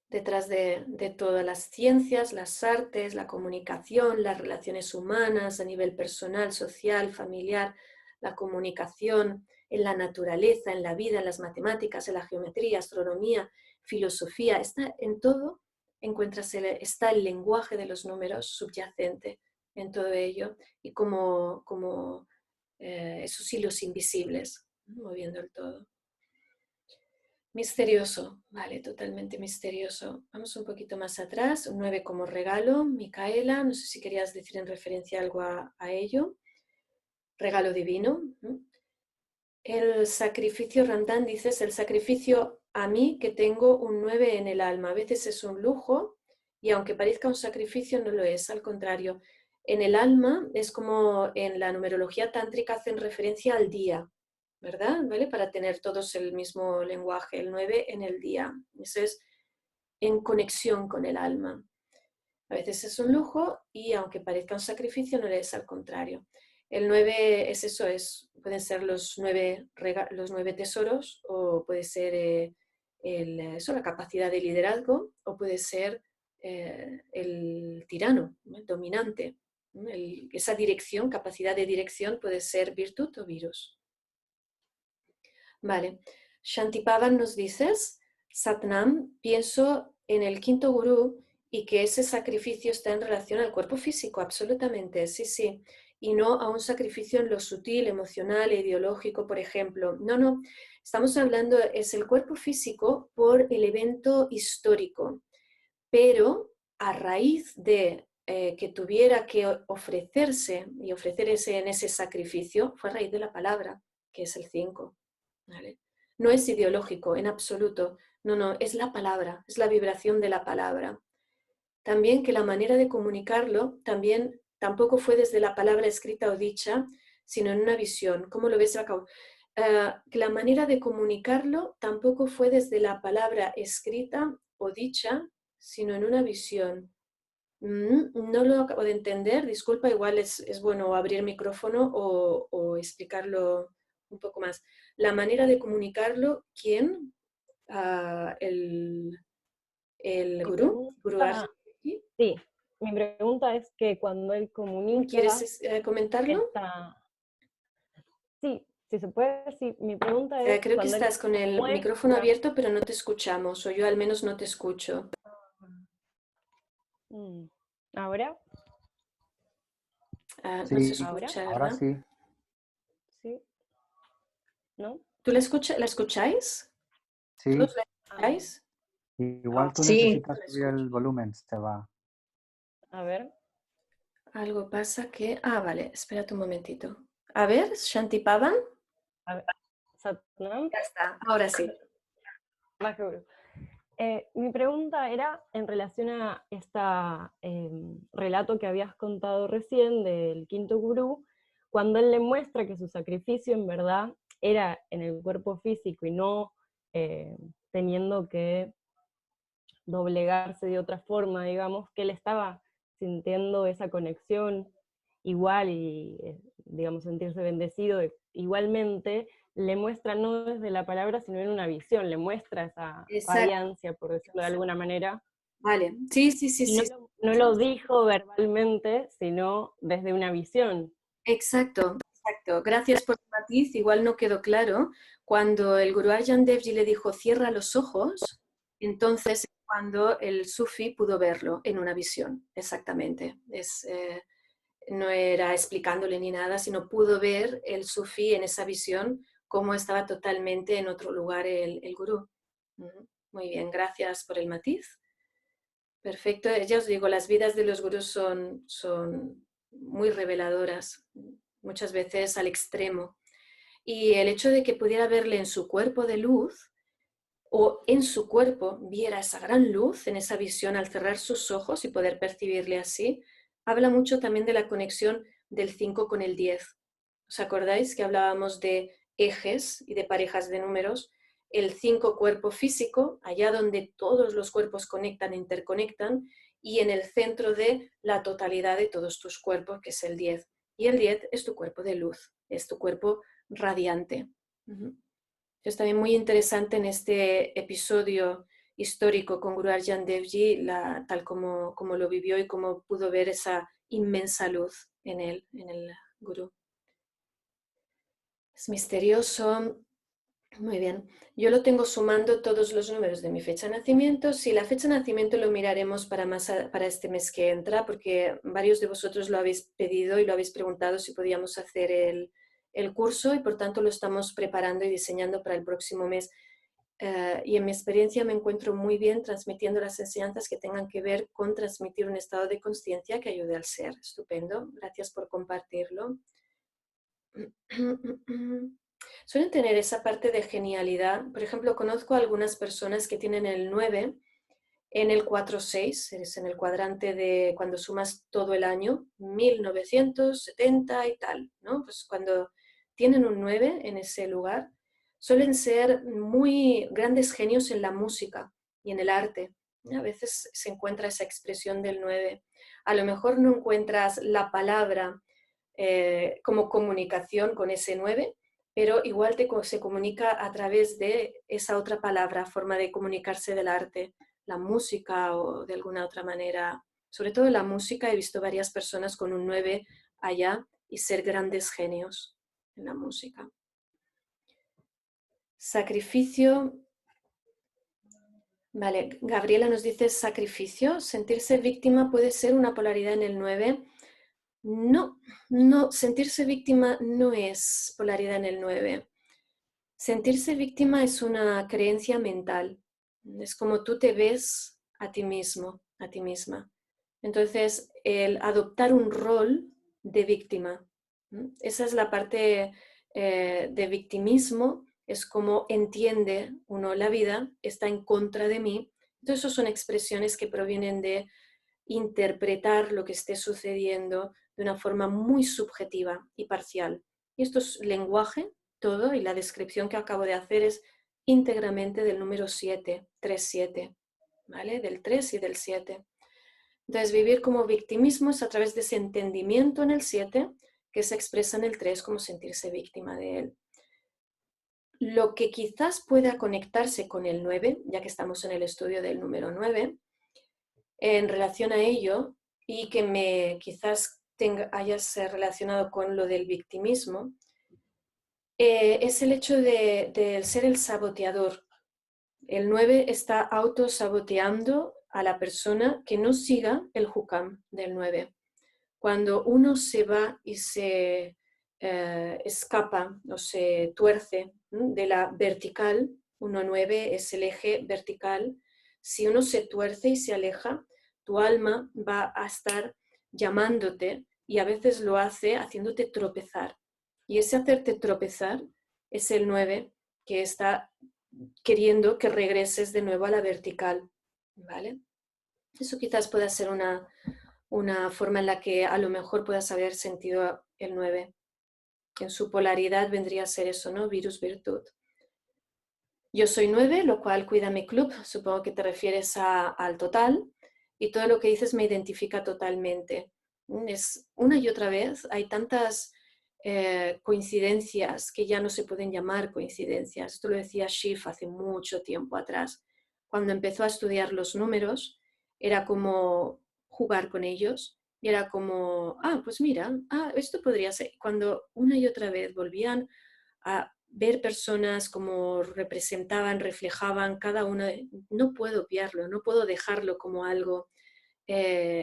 Detrás de todas las ciencias, las artes, la comunicación, las relaciones humanas a nivel personal, social, familiar, la comunicación en la naturaleza, en la vida, en las matemáticas, en la geometría, astronomía, filosofía, está en todo, está el lenguaje de los números subyacente en todo ello y como esos hilos invisibles moviendo el todo. Misterioso, vale, totalmente misterioso. Vamos un poquito más atrás, un 9 como regalo, Micaela, no sé si querías decir en referencia algo a ello. Regalo divino. El sacrificio, Randan, dices, el sacrificio a mí que tengo un 9 en el alma. A veces es un lujo y aunque parezca un sacrificio no lo es, al contrario. En el alma es como en la numerología tántrica hacen referencia al día, ¿verdad? ¿Vale? Para tener todos el mismo lenguaje, el 9 en el día. Eso es en conexión con el alma. A veces es un lujo y aunque parezca un sacrificio, no es al contrario. El 9 es eso, pueden ser los 9 tesoros o puede ser la capacidad de liderazgo o puede ser el tirano, ¿no? El dominante. ¿No? Esa dirección, capacidad de dirección puede ser virtud o virus. Vale. Shantipavan nos dices, Satnam, pienso en el quinto gurú y que ese sacrificio está en relación al cuerpo físico, absolutamente, sí, sí. Y no a un sacrificio en lo sutil, emocional e ideológico, por ejemplo. No, no, estamos hablando, es el cuerpo físico por el evento histórico, pero a raíz de que tuviera que ofrecerse y ofrecerse en ese sacrificio, fue a raíz de la palabra, que es el 5. ¿Vale? No es ideológico en absoluto, no, no, es la palabra, es la vibración de la palabra. También que la manera de comunicarlo tampoco fue desde la palabra escrita o dicha, sino en una visión. ¿Cómo lo ves acá? Que la manera de comunicarlo tampoco fue desde la palabra escrita o dicha, sino en una visión. No lo acabo de entender, disculpa, igual es bueno abrir micrófono o explicarlo un poco más. La manera de comunicarlo, ¿quién? El Mi gurú, pregunta, sí, mi pregunta es que cuando él comunica ¿Quieres comentarlo? Sí, si se puede, sí. Mi pregunta es Creo que cuando él estás con el micrófono muestra... abierto, pero no te escuchamos, o yo al menos no te escucho. ¿Ahora? No se Sí, escucha, ahora ¿verdad? sí. ¿Sí? ¿No? ¿Tú la escucháis? Sí, ¿Todos la escucháis? igual tú Sí, necesitas La subir el escucho. volumen, se va. A ver. Algo pasa que... vale, espérate un momentito. A ver, Shantipavan. A ver. Satnam. Ya está, ahora sí. Más seguro. Mi pregunta era en relación a este relato que habías contado recién del quinto gurú, cuando él le muestra que su sacrificio en verdad era en el cuerpo físico y no teniendo que doblegarse de otra forma, digamos, que él estaba sintiendo esa conexión igual y, digamos, sentirse bendecido, igualmente le muestra no desde la palabra, sino en una visión, le muestra esa Exacto. radiancia, por decirlo de alguna manera. Vale, sí, sí, sí, Y sí. no lo dijo verbalmente, sino desde una visión. Exacto, exacto. Gracias por el matiz. Igual no quedó claro. Cuando el Guru Arjan Dev Ji le dijo cierra los ojos, entonces es cuando el sufi pudo verlo en una visión. Exactamente. No era explicándole ni nada, sino pudo ver el sufi en esa visión como estaba totalmente en otro lugar el gurú. Muy bien, gracias por el matiz. Perfecto, ya os digo, las vidas de los gurús son muy reveladoras, muchas veces al extremo. Y el hecho de que pudiera verle en su cuerpo de luz, o en su cuerpo viera esa gran luz, en esa visión al cerrar sus ojos y poder percibirle así, habla mucho también de la conexión del 5 con el 10. ¿Os acordáis que hablábamos de ejes y de parejas de números? El 5 cuerpo físico, allá donde todos los cuerpos conectan e interconectan, y en el centro de la totalidad de todos tus cuerpos, que es el 10. Y el 10 es tu cuerpo de luz, es tu cuerpo radiante. Es también muy interesante en este episodio histórico con Guru Arjan Dev Ji, tal como lo vivió y cómo pudo ver esa inmensa luz en él, en el Gurú. Es misterioso. Muy bien. Yo lo tengo sumando todos los números de mi fecha de nacimiento. Si la fecha de nacimiento lo miraremos para este mes que entra, porque varios de vosotros lo habéis pedido y lo habéis preguntado si podíamos hacer el curso, y por tanto lo estamos preparando y diseñando para el próximo mes. Y en mi experiencia me encuentro muy bien transmitiendo las enseñanzas que tengan que ver con transmitir un estado de conciencia que ayude al ser. Estupendo. Gracias por compartirlo. Suelen tener esa parte de genialidad. Por ejemplo, conozco a algunas personas que tienen el 9 en el 4-6, es en el cuadrante de cuando sumas todo el año, 1970 y tal, ¿no? Pues cuando tienen un 9 en ese lugar, suelen ser muy grandes genios en la música y en el arte. A veces se encuentra esa expresión del 9. A lo mejor no encuentras la palabra como comunicación con ese 9, pero igual se comunica a través de esa otra palabra, forma de comunicarse del arte, la música o de alguna otra manera. Sobre todo la música, he visto varias personas con un 9 allá y ser grandes genios en la música. Sacrificio. Vale, Gabriela nos dice sacrificio. Sentirse víctima puede ser una polaridad en el 9. No, sentirse víctima no es polaridad en el 9. Sentirse víctima es una creencia mental. Es como tú te ves a ti mismo, a ti misma. Entonces, el adoptar un rol de víctima, esa es la parte de victimismo, es como entiende uno la vida, está en contra de mí. Entonces, eso son expresiones que provienen de interpretar lo que esté sucediendo de una forma muy subjetiva y parcial. Y esto es lenguaje, todo, y la descripción que acabo de hacer es íntegramente del número 7, 3-7, ¿vale? Del 3 y del 7. Entonces, vivir como victimismo es a través de ese entendimiento en el 7 que se expresa en el 3 como sentirse víctima de él. Lo que quizás pueda conectarse con el 9, ya que estamos en el estudio del número 9, en relación a ello, y que quizás hayas relacionado con lo del victimismo, es el hecho de ser el saboteador. El 9 está autosaboteando a la persona que no siga el hukam del 9. Cuando uno se va y se escapa o se tuerce de la vertical, 1-9 es el eje vertical, si uno se tuerce y se aleja, tu alma va a estar llamándote y a veces lo hace haciéndote tropezar. Y ese hacerte tropezar es el 9 que está queriendo que regreses de nuevo a la vertical, ¿vale? Eso quizás pueda ser una forma en la que a lo mejor puedas haber sentido el 9. En su polaridad vendría a ser eso, ¿no? Virus, virtud. Yo soy 9, lo cual cuida mi club, supongo que te refieres al total, y todo lo que dices me identifica totalmente. Es una y otra vez, hay tantas coincidencias que ya no se pueden llamar coincidencias. Esto lo decía Schiff hace mucho tiempo atrás. Cuando empezó a estudiar los números, era como jugar con ellos, y era como, pues mira, esto podría ser. Cuando una y otra vez volvían a ver personas como representaban, reflejaban cada una, no puedo obviarlo, no puedo dejarlo como algo,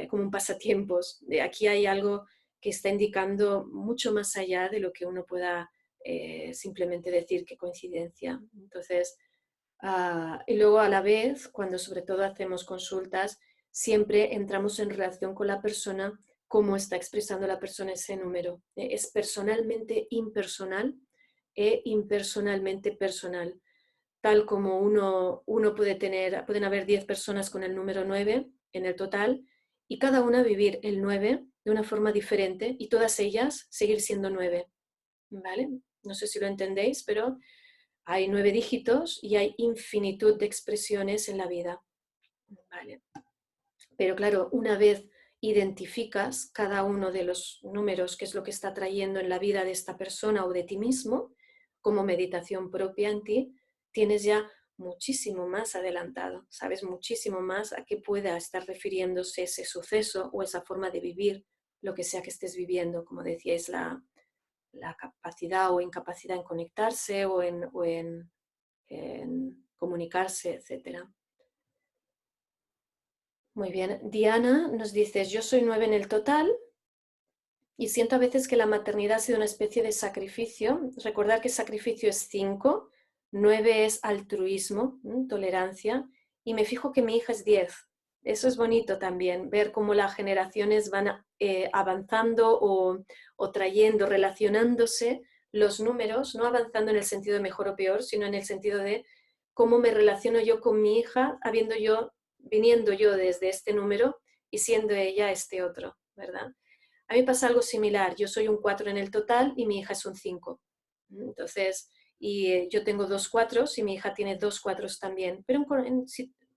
como un pasatiempos. Aquí hay algo que está indicando mucho más allá de lo que uno pueda simplemente decir qué coincidencia. Entonces, y luego a la vez, cuando sobre todo hacemos consultas, siempre entramos en relación con la persona, cómo está expresando la persona ese número. Es personalmente impersonal e impersonalmente personal. Tal como uno pueden haber 10 personas con el número 9 en el total y cada una vivir el 9 de una forma diferente y todas ellas seguir siendo 9. ¿Vale? No sé si lo entendéis, pero hay 9 dígitos y hay infinitud de expresiones en la vida. ¿Vale? Pero claro, una vez identificas cada uno de los números, qué es lo que está trayendo en la vida de esta persona o de ti mismo, como meditación propia en ti, tienes ya muchísimo más adelantado, sabes muchísimo más a qué pueda estar refiriéndose ese suceso o esa forma de vivir, lo que sea que estés viviendo, como decíais, la capacidad o incapacidad en conectarse o en comunicarse, etc. Muy bien. Diana nos dice, yo soy 9 en el total y siento a veces que la maternidad ha sido una especie de sacrificio. Recordar que sacrificio es 5, 9 es altruismo, tolerancia, y me fijo que mi hija es 10. Eso es bonito también, ver cómo las generaciones van avanzando o trayendo, relacionándose los números, no avanzando en el sentido de mejor o peor, sino en el sentido de cómo me relaciono yo con mi hija, viniendo yo desde este número y siendo ella este otro, ¿verdad? A mí pasa algo similar, yo soy un 4 en el total y mi hija es un 5. Entonces, yo tengo 2 4 y mi hija tiene 2 4 también, pero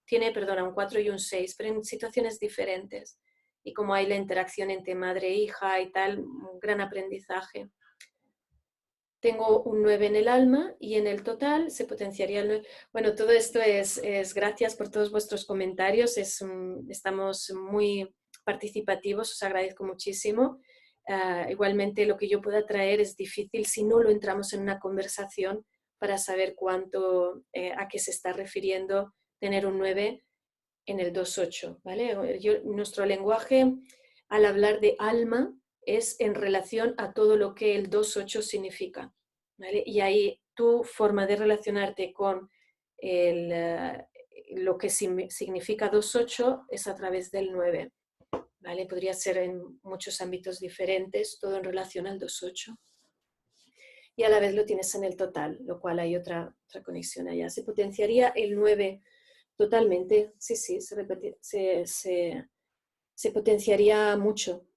tiene, un 4 y un 6, pero en situaciones diferentes. Y como hay la interacción entre madre e hija y tal, un gran aprendizaje. Tengo un 9 en el alma y en el total se potenciaría el 9. Bueno, todo esto es gracias por todos vuestros comentarios, estamos muy participativos, os agradezco muchísimo. Igualmente lo que yo pueda traer es difícil si no lo entramos en una conversación para saber a qué se está refiriendo tener un 9 en el 2-8, ¿vale? Nuestro lenguaje al hablar de alma es en relación a todo lo que el 2-8 significa, ¿vale? Y ahí tu forma de relacionarte con lo que significa 2-8 es a través del 9, ¿vale? Podría ser en muchos ámbitos diferentes, todo en relación al 2-8. Y a la vez lo tienes en el total, lo cual hay otra conexión allá. Se potenciaría el 9 totalmente, sí, se potenciaría mucho.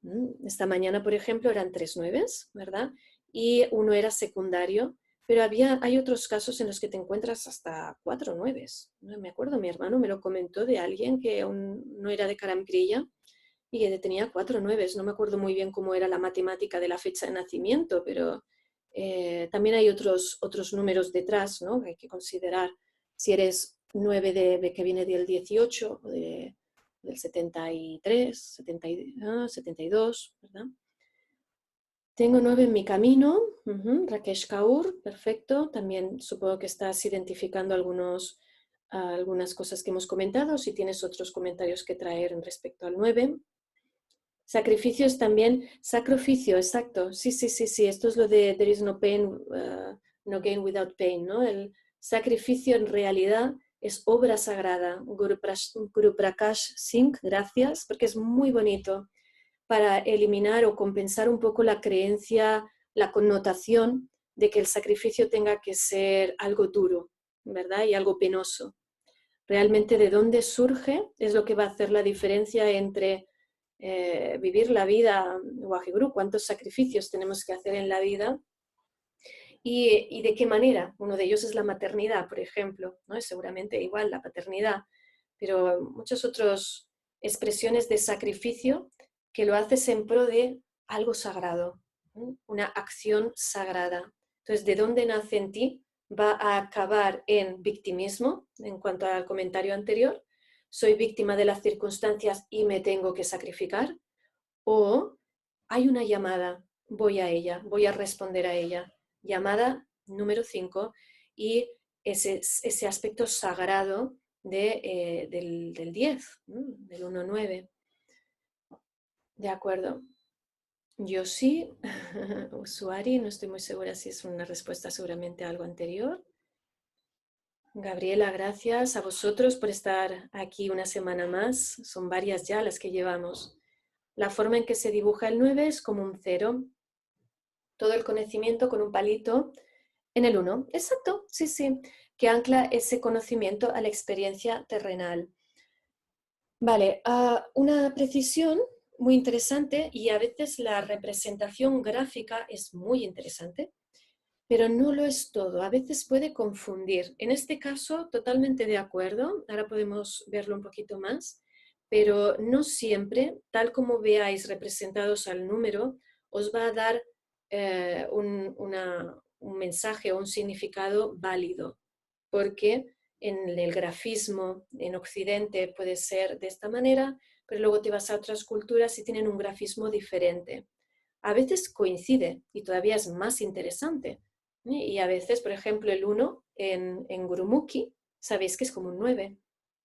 Esta mañana, por ejemplo, eran 3 nueves, ¿verdad? Y uno era secundario, pero hay otros casos en los que te encuentras hasta 4 nueves. Me acuerdo, mi hermano me lo comentó de alguien que no era de Caramcrilla y que tenía 4 nueves. No me acuerdo muy bien cómo era la matemática de la fecha de nacimiento, pero también hay otros números detrás, ¿no? Que hay que considerar si eres 9 que viene del 18 o del 73, 72, ¿verdad? Tengo 9 en mi camino, Rakesh Kaur, perfecto. También supongo que estás identificando algunas cosas que hemos comentado, si tienes otros comentarios que traer respecto al 9. Sacrificios también, sacrificio, exacto, sí, esto es lo de there is no pain, no gain without pain, ¿no? El sacrificio en realidad es obra sagrada. Guru Prakash Singh, gracias, porque es muy bonito para eliminar o compensar un poco la creencia, la connotación de que el sacrificio tenga que ser algo duro, ¿verdad? Y algo penoso. Realmente de dónde surge es lo que va a hacer la diferencia entre vivir la vida, Waheguru, cuántos sacrificios tenemos que hacer en la vida y de qué manera. Uno de ellos es la maternidad, por ejemplo, ¿no? Es seguramente igual la paternidad, pero muchas otras expresiones de sacrificio que lo haces en pro de algo sagrado, ¿no? Una acción sagrada. Entonces, ¿de dónde nace en ti? Va a acabar en victimismo, en cuanto al comentario anterior, soy víctima de las circunstancias y me tengo que sacrificar, o hay una llamada, voy a ella, voy a responder a ella. Llamada número 5 y ese aspecto sagrado del 10, ¿no? Del 1-9. De acuerdo. Yo sí, Usuari, no estoy muy segura si es una respuesta seguramente a algo anterior. Gabriela, gracias a vosotros por estar aquí una semana más. Son varias ya las que llevamos. La forma en que se dibuja el 9 es como un 0. Todo el conocimiento con un palito en el 1. Exacto, sí, sí. Que ancla ese conocimiento a la experiencia terrenal. Vale, una precisión muy interesante, y a veces la representación gráfica es muy interesante, pero no lo es todo. A veces puede confundir. En este caso, totalmente de acuerdo. Ahora podemos verlo un poquito más, pero no siempre, tal como veáis representados al número, os va a dar un mensaje o un significado válido, porque en el grafismo en Occidente puede ser de esta manera, pero luego te vas a otras culturas y tienen un grafismo diferente. A veces coincide y todavía es más interesante. Y a veces, por ejemplo, el 1 en Gurumukhi, sabéis que es como un 9.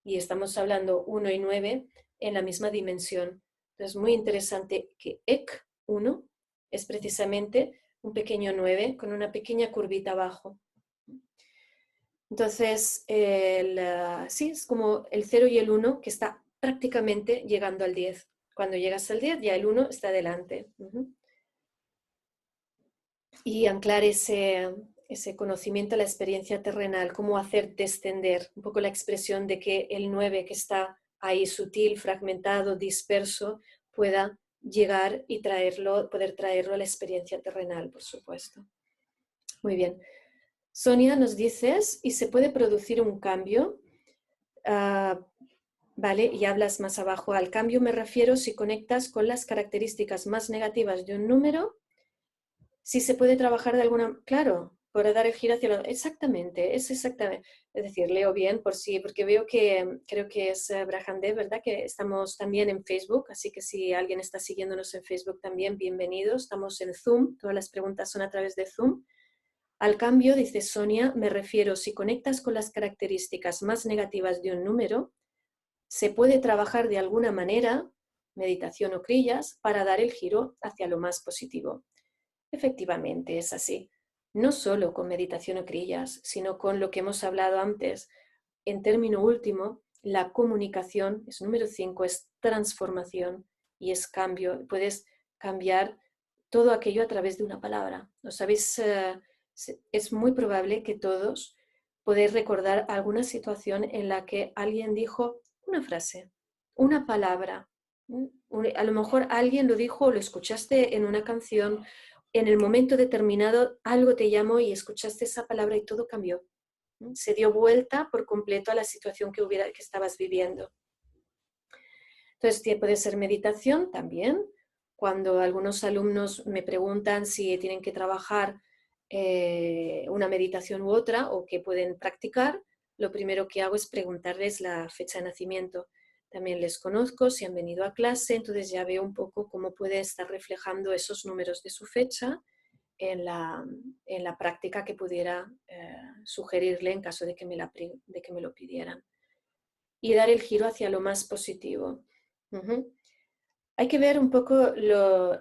Y estamos hablando 1 y 9 en la misma dimensión. Entonces, muy interesante que Ek 1 es precisamente un pequeño 9 con una pequeña curvita abajo. Entonces, sí, es como el 0 y el 1 que está prácticamente llegando al 10. Cuando llegas al 10, ya el 1 está delante. Y anclar ese conocimiento a la experiencia terrenal, cómo hacer descender un poco la expresión de que el 9 que está ahí sutil, fragmentado, disperso, pueda llegar y poder traerlo a la experiencia terrenal, por supuesto. Muy bien. Sonia, nos dices, ¿y se puede producir un cambio? Vale, y hablas más abajo. Al cambio me refiero si conectas con las características más negativas de un número, si se puede trabajar de alguna... Claro, por dar el giro hacia lo... Exactamente, es exactamente. Es decir, leo bien por sí, porque veo que creo que es Brahande, ¿verdad? Que estamos también en Facebook, así que si alguien está siguiéndonos en Facebook también, bienvenidos. Estamos en Zoom, todas las preguntas son a través de Zoom. Al cambio, dice Sonia, me refiero si conectas con las características más negativas de un número, se puede trabajar de alguna manera, meditación o crillas, para dar el giro hacia lo más positivo. Efectivamente, es así. No solo con meditación o crillas, sino con lo que hemos hablado antes. En término último, la comunicación, es número 5, es transformación y es cambio. Puedes cambiar todo aquello a través de una palabra. ¿Lo sabéis? Es muy probable que todos podéis recordar alguna situación en la que alguien dijo una frase, una palabra. A lo mejor alguien lo dijo o lo escuchaste en una canción, en el momento determinado algo te llamó y escuchaste esa palabra y todo cambió. Se dio vuelta por completo a la situación que estabas viviendo. Entonces, puede ser meditación también. Cuando algunos alumnos me preguntan si tienen que trabajar una meditación u otra o que pueden practicar, lo primero que hago es preguntarles la fecha de nacimiento. También les conozco, si han venido a clase, entonces ya veo un poco cómo puede estar reflejando esos números de su fecha en la práctica que pudiera sugerirle en caso de que me lo pidieran. Y dar el giro hacia lo más positivo. Hay que ver un poco,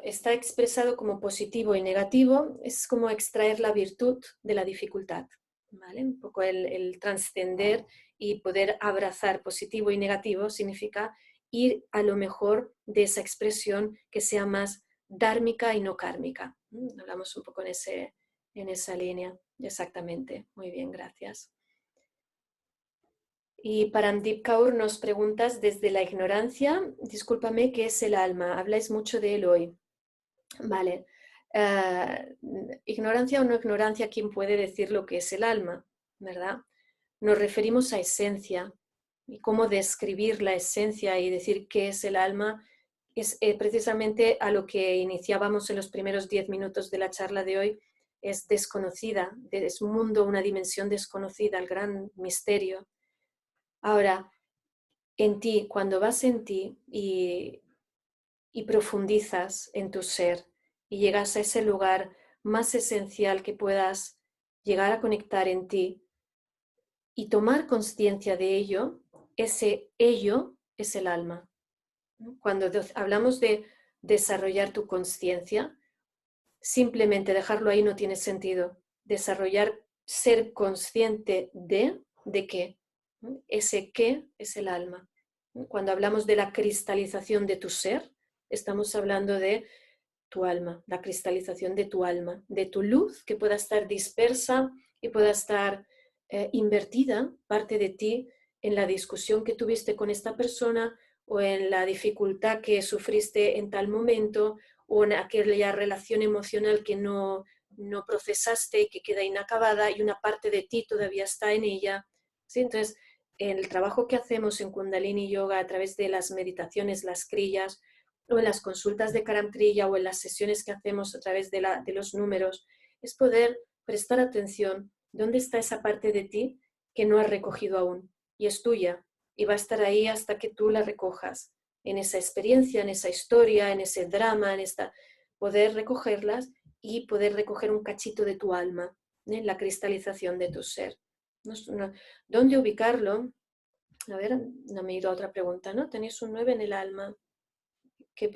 está expresado como positivo y negativo, es como extraer la virtud de la dificultad, ¿vale? Un poco el trascender y poder abrazar positivo y negativo significa ir a lo mejor de esa expresión que sea más dármica y no kármica. Hablamos un poco en esa línea, exactamente. Muy bien, gracias. Y Parandip Kaur nos preguntas desde la ignorancia, discúlpame, ¿qué es el alma? Habláis mucho de él hoy. Vale. Ignorancia o no ignorancia, ¿quién puede decir lo que es el alma? ¿Verdad? Nos referimos a esencia. Y cómo describir la esencia y decir qué es el alma es precisamente a lo que iniciábamos en los primeros 10 minutos de la charla de hoy. Es desconocida, es un mundo, una dimensión desconocida, el gran misterio. Ahora, en ti, cuando vas en ti y profundizas en tu ser y llegas a ese lugar más esencial que puedas llegar a conectar en ti y tomar conciencia de ello, ese ello es el alma. Cuando hablamos de desarrollar tu conciencia. Simplemente dejarlo ahí no tiene sentido. Desarrollar, ser consciente ¿de qué? Ese qué es el alma. Cuando hablamos de la cristalización de tu ser, estamos hablando de tu alma, la cristalización de tu alma, de tu luz que pueda estar dispersa y pueda estar invertida, parte de ti, en la discusión que tuviste con esta persona o en la dificultad que sufriste en tal momento o en aquella relación emocional que no procesaste y que queda inacabada y una parte de ti todavía está en ella. ¿Sí? Entonces, el trabajo que hacemos en Kundalini Yoga a través de las meditaciones, las kriyas, o en las consultas de Karam Kriya o en las sesiones que hacemos a través de los números, es poder prestar atención dónde está esa parte de ti que no has recogido aún y es tuya y va a estar ahí hasta que tú la recojas, en esa experiencia, en esa historia, en ese drama, poder recogerlas y poder recoger un cachito de tu alma, la cristalización de tu ser. ¿Dónde ubicarlo? A ver, no me he ido a otra pregunta, ¿no? Tenéis un 9 en el alma. ¿Qué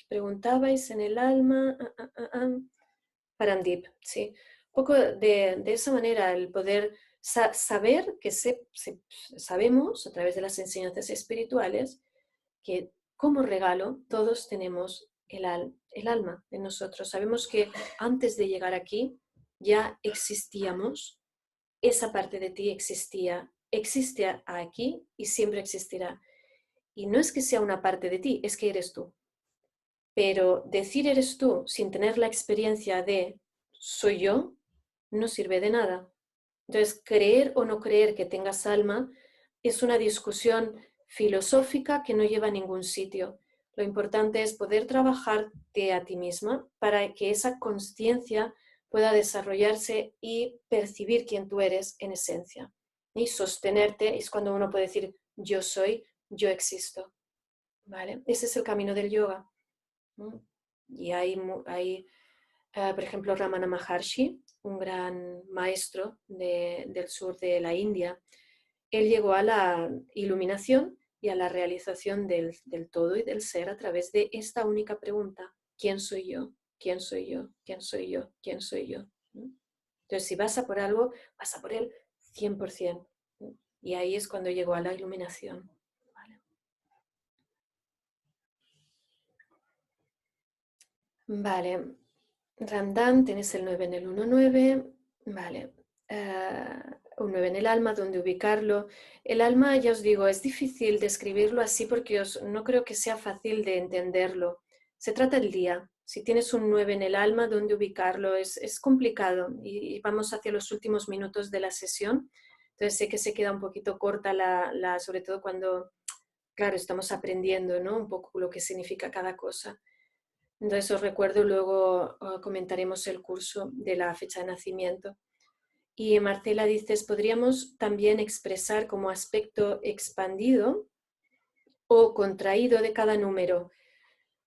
preguntabais en el alma? Parandip, sí. Un poco de esa manera, el poder saber que sabemos a través de las enseñanzas espirituales que como regalo todos tenemos el alma en nosotros. Sabemos que antes de llegar aquí ya existíamos, esa parte de ti existía, existe aquí y siempre existirá. Y no es que sea una parte de ti, es que eres tú. Pero decir eres tú sin tener la experiencia de soy yo, no sirve de nada. Entonces, creer o no creer que tengas alma es una discusión filosófica que no lleva a ningún sitio. Lo importante es poder trabajarte a ti misma para que esa conciencia pueda desarrollarse y percibir quién tú eres en esencia. Y sostenerte es cuando uno puede decir yo soy, yo existo. ¿Vale? Ese es el camino del yoga. Y hay por ejemplo, Ramana Maharshi, un gran maestro del sur de la India. Él llegó a la iluminación y a la realización del todo y del ser a través de esta única pregunta: ¿quién soy yo? ¿Quién soy yo? ¿Quién soy yo? ¿Quién soy yo? Entonces, si vas a por algo, vas a por él 100%. Y ahí es cuando llegó a la iluminación. Vale, Ramdan, tienes el 9 en el 1-9, vale, un 9 en el alma, ¿dónde ubicarlo? El alma, ya os digo, es difícil describirlo así porque no creo que sea fácil de entenderlo. Se trata del día. Si tienes un 9 en el alma, ¿dónde ubicarlo? Es complicado y vamos hacia los últimos minutos de la sesión. Entonces sé que se queda un poquito corta sobre todo cuando, claro, estamos aprendiendo, ¿no? Un poco lo que significa cada cosa. Entonces os recuerdo, luego comentaremos el curso de la fecha de nacimiento. Y Marcela dices, ¿podríamos también expresar como aspecto expandido o contraído de cada número?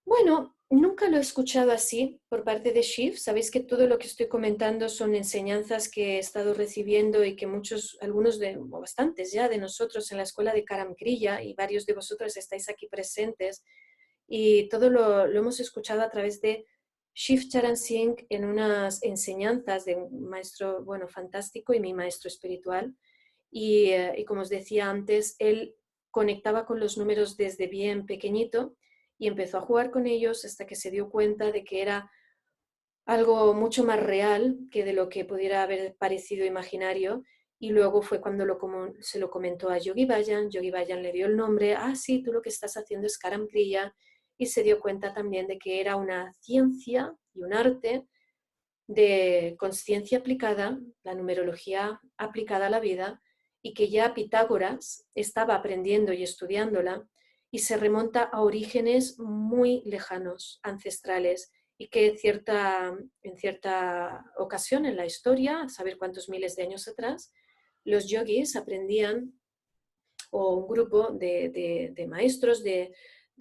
Bueno, nunca lo he escuchado así por parte de Shiv. Sabéis que todo lo que estoy comentando son enseñanzas que he estado recibiendo y que algunos o bastantes ya de nosotros en la escuela de Karam Kriya, y varios de vosotros estáis aquí presentes, y todo lo hemos escuchado a través de Shiv Charan Singh en unas enseñanzas de un maestro, bueno, fantástico y mi maestro espiritual. Y como os decía antes, él conectaba con los números desde bien pequeñito y empezó a jugar con ellos hasta que se dio cuenta de que era algo mucho más real que de lo que pudiera haber parecido imaginario. Y luego fue cuando se lo comentó a Yogi Bhajan le dio el nombre: sí, tú lo que estás haciendo es Karam Kriya, y se dio cuenta también de que era una ciencia y un arte de consciencia aplicada, la numerología aplicada a la vida, y que ya Pitágoras estaba aprendiendo y estudiándola, y se remonta a orígenes muy lejanos, ancestrales, y que en cierta ocasión en la historia, a saber cuántos miles de años atrás, los yogis aprendían, o un grupo de maestros, de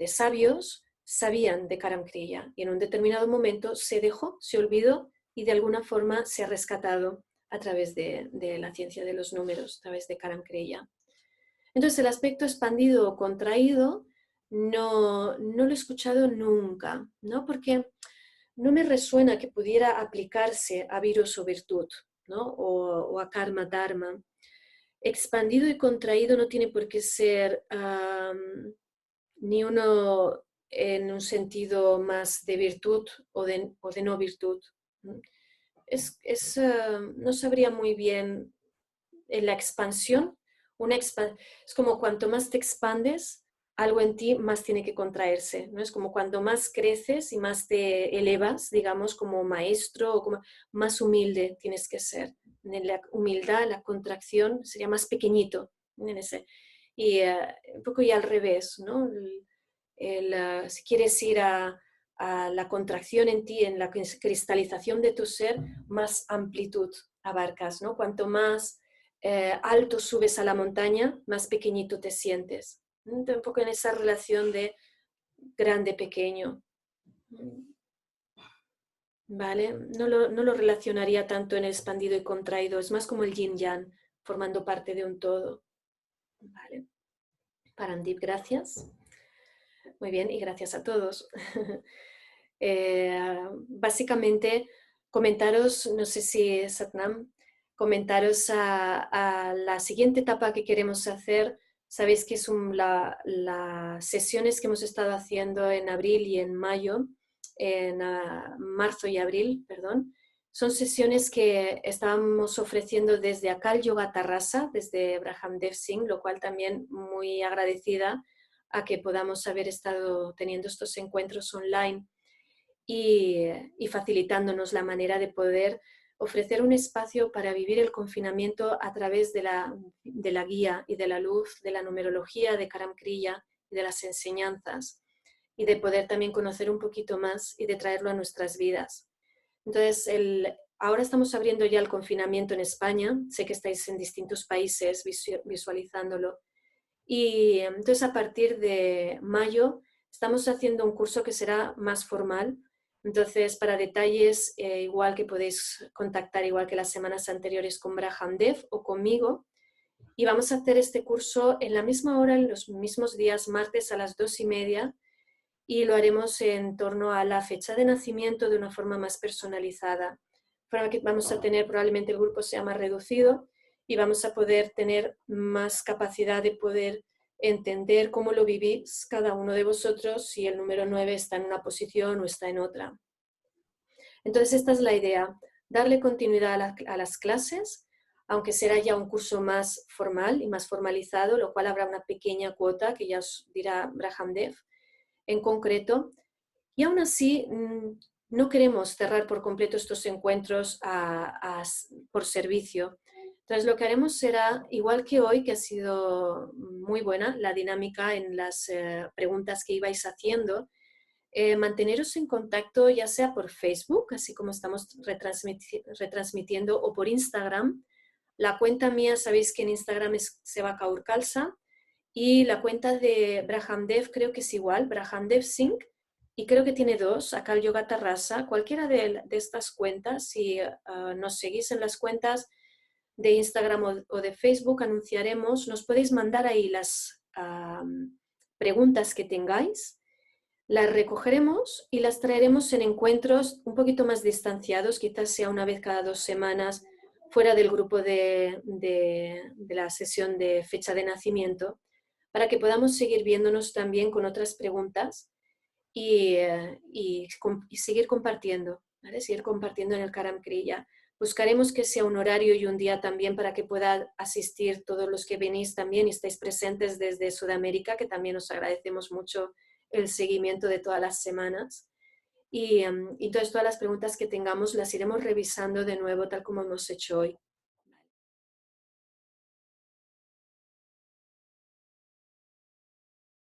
sabios, sabían de Karam Kriya, y en un determinado momento se olvidó, y de alguna forma se ha rescatado a través de la ciencia de los números, a través de Karam Kriya. Entonces, el aspecto expandido o contraído no lo he escuchado nunca, ¿no? Porque no me resuena que pudiera aplicarse a virus o virtud, ¿no? O a karma, dharma. Expandido y contraído no tiene por qué ser ni uno en un sentido más de virtud o de no virtud. No sabría muy bien en la expansión. Es como cuanto más te expandes, algo en ti más tiene que contraerse, ¿no? Es como cuando más creces y más te elevas, digamos, como maestro, o como más humilde tienes que ser. En la humildad, la contracción sería más pequeñito. En ese. Y un poco y al revés, ¿no? Si quieres ir a la contracción en ti, en la cristalización de tu ser, más amplitud abarcas, ¿no? Cuanto más alto subes a la montaña, más pequeñito te sientes. Un poco en esa relación de grande-pequeño. ¿Vale? No lo relacionaría tanto en expandido y contraído, es más como el yin-yang, formando parte de un todo. ¿Vale? Parandip, gracias. Muy bien, y gracias a todos. Básicamente, comentaros, no sé si Satnam, comentaros a la siguiente etapa que queremos hacer. Sabéis que es las sesiones que hemos estado haciendo en abril y en mayo, en marzo y abril, perdón. Son sesiones que estábamos ofreciendo desde Akal Yoga Tarrasa, desde Braham Dev Singh, lo cual también muy agradecida a que podamos haber estado teniendo estos encuentros online y facilitándonos la manera de poder ofrecer un espacio para vivir el confinamiento a través de la guía y de la luz, de la numerología, de Karam Kriya y de las enseñanzas, y de poder también conocer un poquito más y de traerlo a nuestras vidas. Entonces, ahora estamos abriendo ya el confinamiento en España, sé que estáis en distintos países visualizándolo, y entonces a partir de mayo estamos haciendo un curso que será más formal. Entonces, para detalles, igual que podéis contactar, igual que las semanas anteriores, con Braham Dev o conmigo. Y vamos a hacer este curso en la misma hora, en los mismos días, martes a las 2:30, y lo haremos en torno a la fecha de nacimiento de una forma más personalizada. Para que vamos a tener, probablemente el grupo sea más reducido y vamos a poder tener más capacidad de poder entender cómo lo vivís cada uno de vosotros, si el número 9 está en una posición o está en otra. Entonces esta es la idea, darle continuidad a las clases, aunque será ya un curso más formal y más formalizado, lo cual habrá una pequeña cuota que ya os dirá Braham Dev en concreto. Y aún así, no queremos cerrar por completo estos encuentros por servicio. Entonces, lo que haremos será, igual que hoy, que ha sido muy buena la dinámica en las preguntas que ibais haciendo, manteneros en contacto ya sea por Facebook, así como estamos retransmitiendo, o por Instagram. La cuenta mía, sabéis que en Instagram es Seva Kaur Khalsa, y la cuenta de Braham Dev creo que es igual, Braham Dev Singh, y creo que tiene dos, Akal Yoga Tarrasa. Cualquiera de estas cuentas, si nos seguís en las cuentas de Instagram o de Facebook, anunciaremos, nos podéis mandar ahí las preguntas que tengáis, las recogeremos y las traeremos en encuentros un poquito más distanciados, quizás sea una vez cada 2 semanas, fuera del grupo de la sesión de fecha de nacimiento, para que podamos seguir viéndonos también con otras preguntas y seguir compartiendo, ¿vale? Seguir compartiendo en el Karam Kriya. Buscaremos que sea un horario y un día también para que pueda asistir todos los que venís también y estáis presentes desde Sudamérica, que también os agradecemos mucho el seguimiento de todas las semanas. Y entonces todas las preguntas que tengamos las iremos revisando de nuevo tal como hemos hecho hoy.